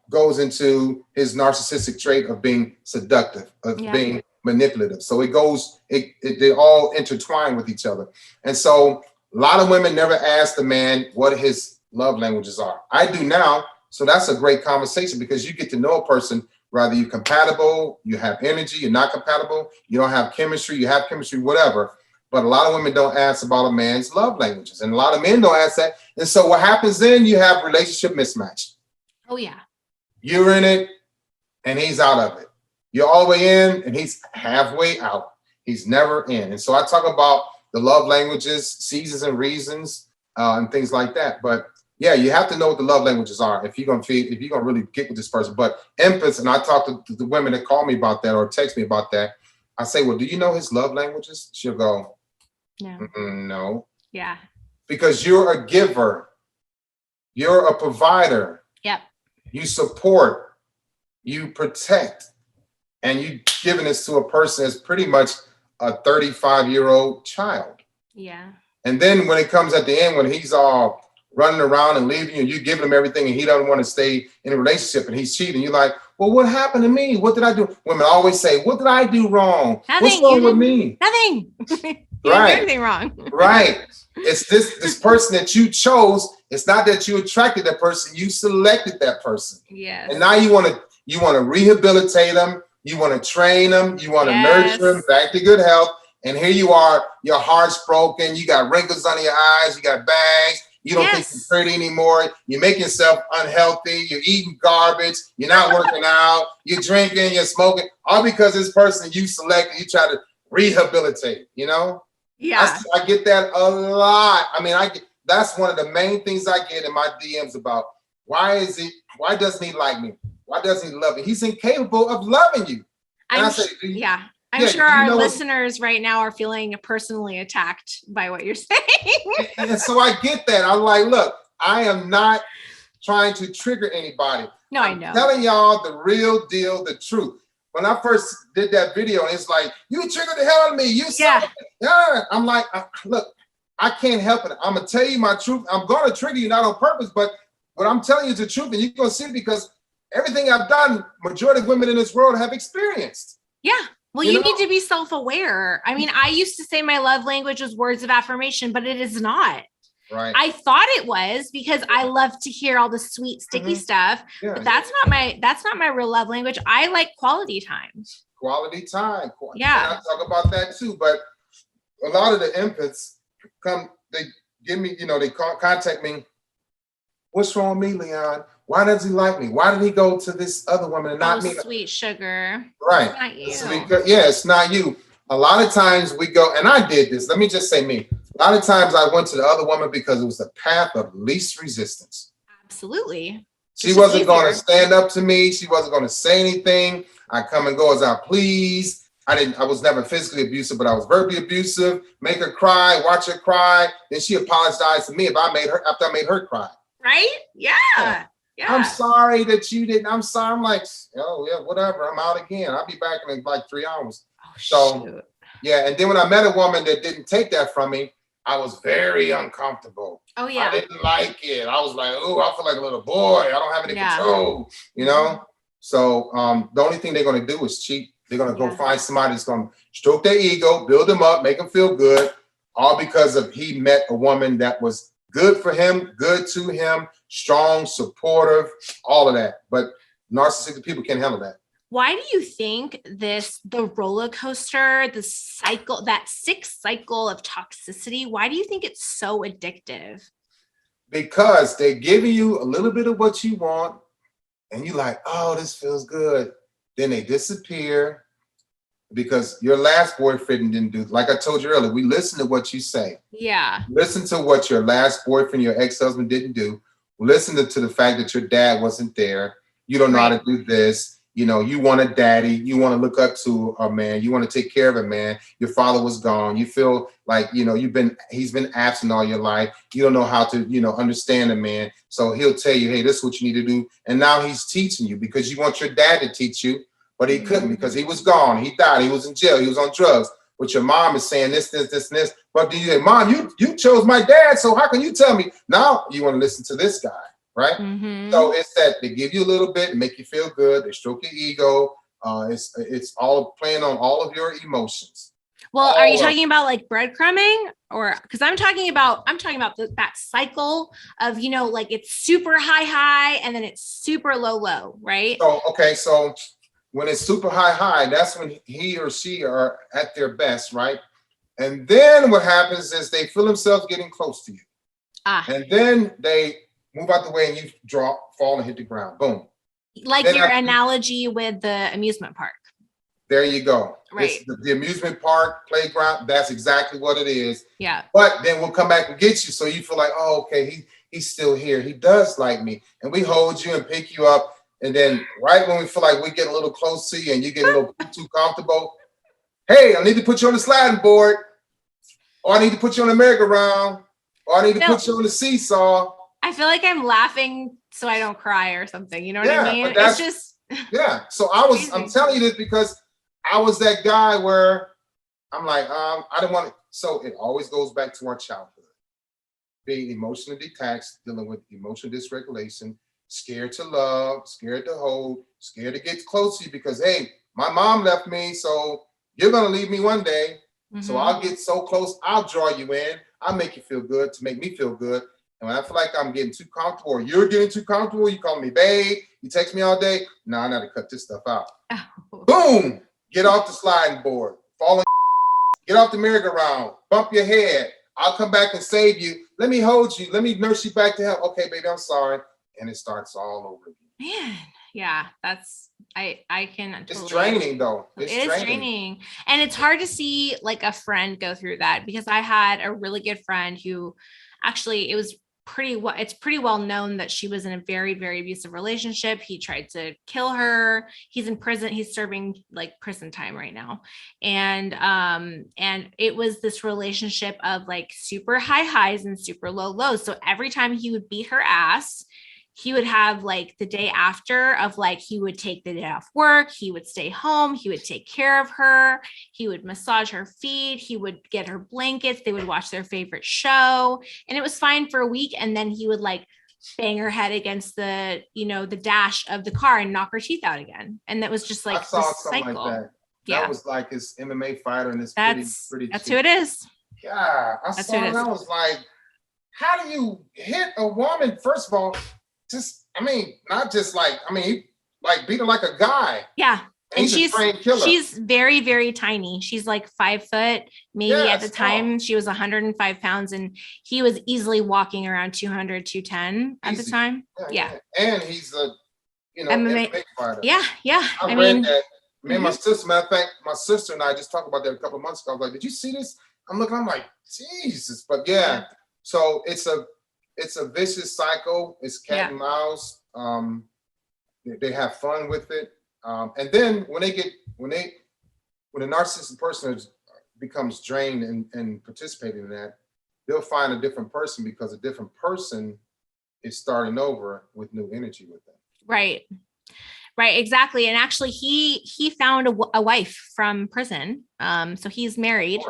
goes into his narcissistic trait of being seductive, of being manipulative. So they all intertwine with each other. And so a lot of women never ask the man what his love languages are. I do now. So that's a great conversation because you get to know a person, whether you're compatible, you have energy, you're not compatible, you don't have chemistry, you have chemistry, whatever. But a lot of women don't ask about a man's love languages. And a lot of men don't ask that. And so what happens then, you have relationship mismatch. Oh, yeah. You're in it and he's out of it. You're all the way in and he's halfway out. He's never in. And so I talk about the love languages, seasons and reasons, and things like that. But yeah, you have to know what the love languages are if you're gonna really get with this person. But empaths, and I talk to the women that call me about that or text me about that. I say, well, do you know his love languages? She'll go, no. Yeah. Because you're a giver, you're a provider. Yep. You support, you protect, and you giving this to a person that's pretty much a 35-year-old child. Yeah. And then when it comes at the end, when he's all running around and leaving you, and you giving him everything, and he doesn't want to stay in a relationship, and he's cheating, you're like, well, what happened to me? What did I do? Women always say, what did I do wrong? Nothing. What's wrong with me? Nothing. You Right. didn't do anything wrong. Right. It's this person that you chose. It's not that you attracted that person. You selected that person. Yes. And now you want to rehabilitate them. You want to train them. You want to nurture them back to good health. And here you are, your heart's broken. You got wrinkles under your eyes. You got bags. You don't think you're pretty anymore. You make yourself unhealthy. You're eating garbage. You're not working out. You're drinking. You're smoking. All because this person you selected, you try to rehabilitate, you know? Yeah. I get that a lot. I mean, that's one of the main things I get in my DMs about why doesn't he like me? Why doesn't he love me? He's incapable of loving you. I'm sure our listeners right now are feeling personally attacked by what you're saying. And so I get that. I'm like, look, I am not trying to trigger anybody. No, I know. I'm telling y'all the real deal, the truth. When I first did that video, and it's like, you triggered the hell out of me. I'm like, look, I can't help it. I'm going to tell you my truth. I'm going to trigger you, not on purpose, but what I'm telling you is the truth. And you're going to see it because everything I've done, majority of women in this world have experienced. Yeah. Well, you need to be self-aware. I mean, I used to say my love language was words of affirmation, but it is not. Right. I thought it was because I love to hear all the sweet, sticky stuff. Yeah, but that's not my real love language. I like quality time. Quality time. Yeah. And I talk about that too. But a lot of the empaths they give me, they contact me. What's wrong with me, Leon? Why does he like me? Why did he go to this other woman and not me? Sweet sugar. Right. It's not you. It's not you. A lot of times we go, and I did this. Let me just say me. A lot of times I went to the other woman because it was the path of least resistance. Absolutely. She wasn't going to stand up to me. She wasn't going to say anything. I come and go as I please. I was never physically abusive, but I was verbally abusive. Make her cry, watch her cry. Then she apologized to me after I made her cry. Right? Yeah. I'm sorry that you didn't. I'm sorry. I'm like, oh yeah, whatever. I'm out again. I'll be back in like 3 hours. Oh, so shoot. Yeah. And then when I met a woman that didn't take that from me, I was very uncomfortable. Oh yeah. I didn't like it. I was like, oh, I feel like a little boy. I don't have any control, So the only thing they're going to do is cheat. They're going to go find somebody that's going to stroke their ego, build them up, make them feel good, all because of he met a woman that was good for him, good to him, strong, supportive, all of that. But narcissistic people can't handle that. Why do you think the roller coaster, the cycle, that 6 cycle of toxicity, why do you think it's so addictive? Because they're giving you a little bit of what you want, and you like, oh, this feels good. Then they disappear because your last boyfriend didn't do, like I told you earlier, we listen to what you say. Yeah. Listen to what your last boyfriend, your ex-husband didn't do. Listen to the fact that your dad wasn't there. You don't know how to do this. You know, you want a daddy. You want to look up to a man. You want to take care of a man. Your father was gone. You feel like, you know, he's been absent all your life. You don't know how to, you know, understand a man. So he'll tell you, hey, this is what you need to do. And now he's teaching you because you want your dad to teach you, but he couldn't because he was gone. He died. He was in jail. He was on drugs. But your mom is saying this, and this. But you say, Mom, you chose my dad, so how can you tell me? Now you want to listen to this guy, right? Mm-hmm. So it's that they give you a little bit, make you feel good. They stroke your ego. It's all playing on all of your emotions. Well, are you talking about like breadcrumbing, or because I'm talking about that cycle of, you know, like it's super high and then it's super low, right? So when it's super high, that's when he or she are at their best, right? And then what happens is they feel themselves getting close to you. And then they move out the way and you fall and hit the ground. Boom. Like then your analogy with the amusement park. There you go. Right. The amusement park, playground, that's exactly what it is. Yeah. But then we'll come back and get you. So you feel like, oh, okay, he's still here. He does like me. And we hold you and pick you up. And then right when we feel like we get a little close to you and you get a little too comfortable, hey, I need to put you on the sliding board, or I need to put you on the merry-go-round, or I need to put you on the seesaw. I feel like I'm laughing so I don't cry or something. You know what I mean? It's just So I'm telling you this because I was that guy where I'm like, I didn't want to. So it always goes back to our childhood, being emotionally detached, dealing with emotional dysregulation. Scared to love, scared to hold, scared to get close to you because, hey, my mom left me, so you're going to leave me one day. Mm-hmm. So I'll get so close, I'll draw you in. I'll make you feel good to make me feel good. And when I feel like I'm getting too comfortable or you're getting too comfortable, you call me babe, you text me all day. No, I got to cut this stuff out. Oh. Boom! Get off the sliding board. Fall in, get off the merry-go-round. Bump your head. I'll come back and save you. Let me hold you. Let me nurse you back to health. Okay, baby, I'm sorry. And it starts all over again. Man, yeah, that's I can totally. It's draining though. It is draining. And it's hard to see like a friend go through that because I had a really good friend who actually it's pretty well known that she was in a very, very abusive relationship. He tried to kill her. He's in prison. He's serving like prison time right now. And it was this relationship of like super high highs and super low lows. So every time he would beat her ass, he would have like the day after of like, he would take the day off work. He would stay home. He would take care of her. He would massage her feet. He would get her blankets. They would watch their favorite show and it was fine for a week. And then he would like bang her head against the, you know, the dash of the car and knock her teeth out again. And that was just like, I saw something cycle. Like that. Yeah. That was like his MMA fighter and his that's pretty who it is. Yeah. I saw it and I was like, how do you hit a woman? First of all, not just like, like beat her like a guy. Yeah. And she's very, very tiny. She's like 5 foot, maybe at the time she was 105 pounds and he was easily walking around 200, 210 at the time. Yeah. And he's a, MMA fighter. Yeah. Yeah. I read that. Me and my sister, matter of fact, my sister and I just talked about that a couple of months ago. I was like, did you see this? I'm like, Jesus. But yeah. So it's a vicious cycle. It's cat and mouse. They have fun with it. And then when a narcissistic person becomes drained and participating in that, they'll find a different person because a different person is starting over with new energy with them. Right. Exactly. And actually he found a wife from prison. So he's married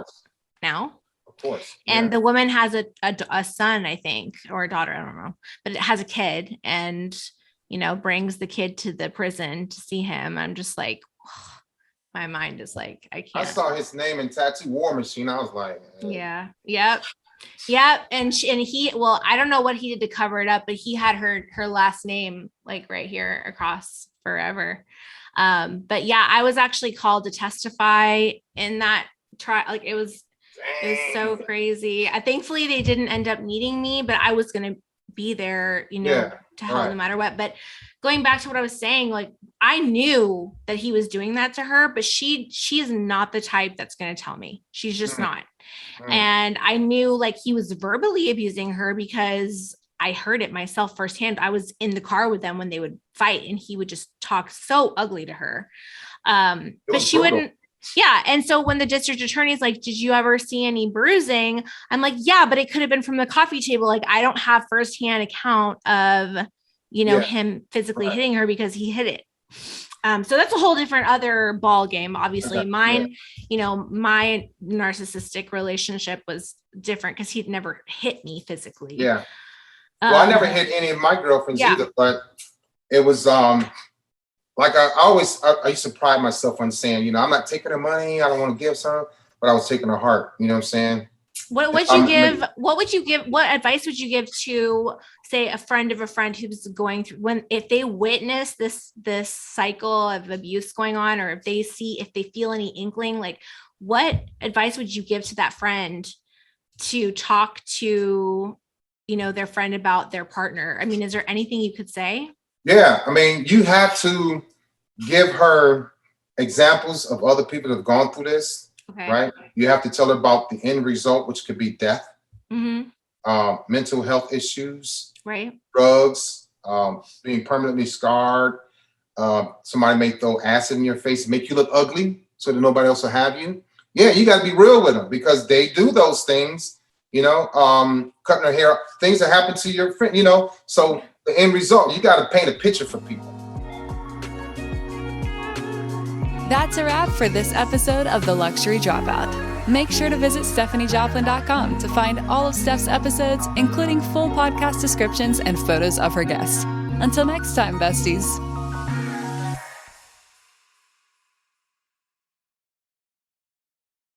now. Of course. And the woman has a son, I think, or a daughter. I don't know, but it has a kid and, brings the kid to the prison to see him. I'm just like, my mind is like, I can't. I saw his name in Tattoo War Machine. I was like, yeah. Yep. And he, well, I don't know what he did to cover it up, but he had her last name like right here across forever. But yeah, I was actually called to testify in that trial. Like it was so crazy. Thankfully they didn't end up needing me, but I was going to be there, you know, Yeah, to help no matter what. But going back to what I was saying, like, I knew that he was doing that to her, but she is not the type that's going to tell me. She's just not. And I knew, like, he was verbally abusing her because I heard it myself firsthand. I was in the car with them when they would fight, and he would just talk so ugly to her. But she wouldn't. Yeah. And so when the district attorney's like, did you ever see any bruising? I'm like, yeah, but it could have been from the coffee table. Like, I don't have firsthand account of, you know, him physically hitting her because he hit it. So that's a whole different other ball game. Obviously mine, you know, my narcissistic relationship was different because he'd never hit me physically. Yeah. Well, I never hit any of my girlfriends either, but it was, like I used to pride myself on saying, you know, I'm not taking her money. I don't want to give some, but I was taking her heart. You know what I'm saying? What advice would you give to, say, a friend of a friend who's going through, if they witness this cycle of abuse going on, or if they feel any inkling, like, what advice would you give to that friend to talk to, you know, their friend about their partner? I mean, is there anything you could say? Yeah. I mean, you have to give her examples of other people that have gone through this, right? You have to tell her about the end result, which could be death, mental health issues, drugs, being permanently scarred. Somebody may throw acid in your face, make you look ugly so that nobody else will have you. Yeah, you got to be real with them because they do those things, you know, cutting her hair, things that happen to your friend, you know. So the end result, you got to paint a picture for people. That's a wrap for this episode of The Luxury Dropout. Make sure to visit stephaniejoplin.com to find all of Steph's episodes, including full podcast descriptions and photos of her guests. Until next time, besties.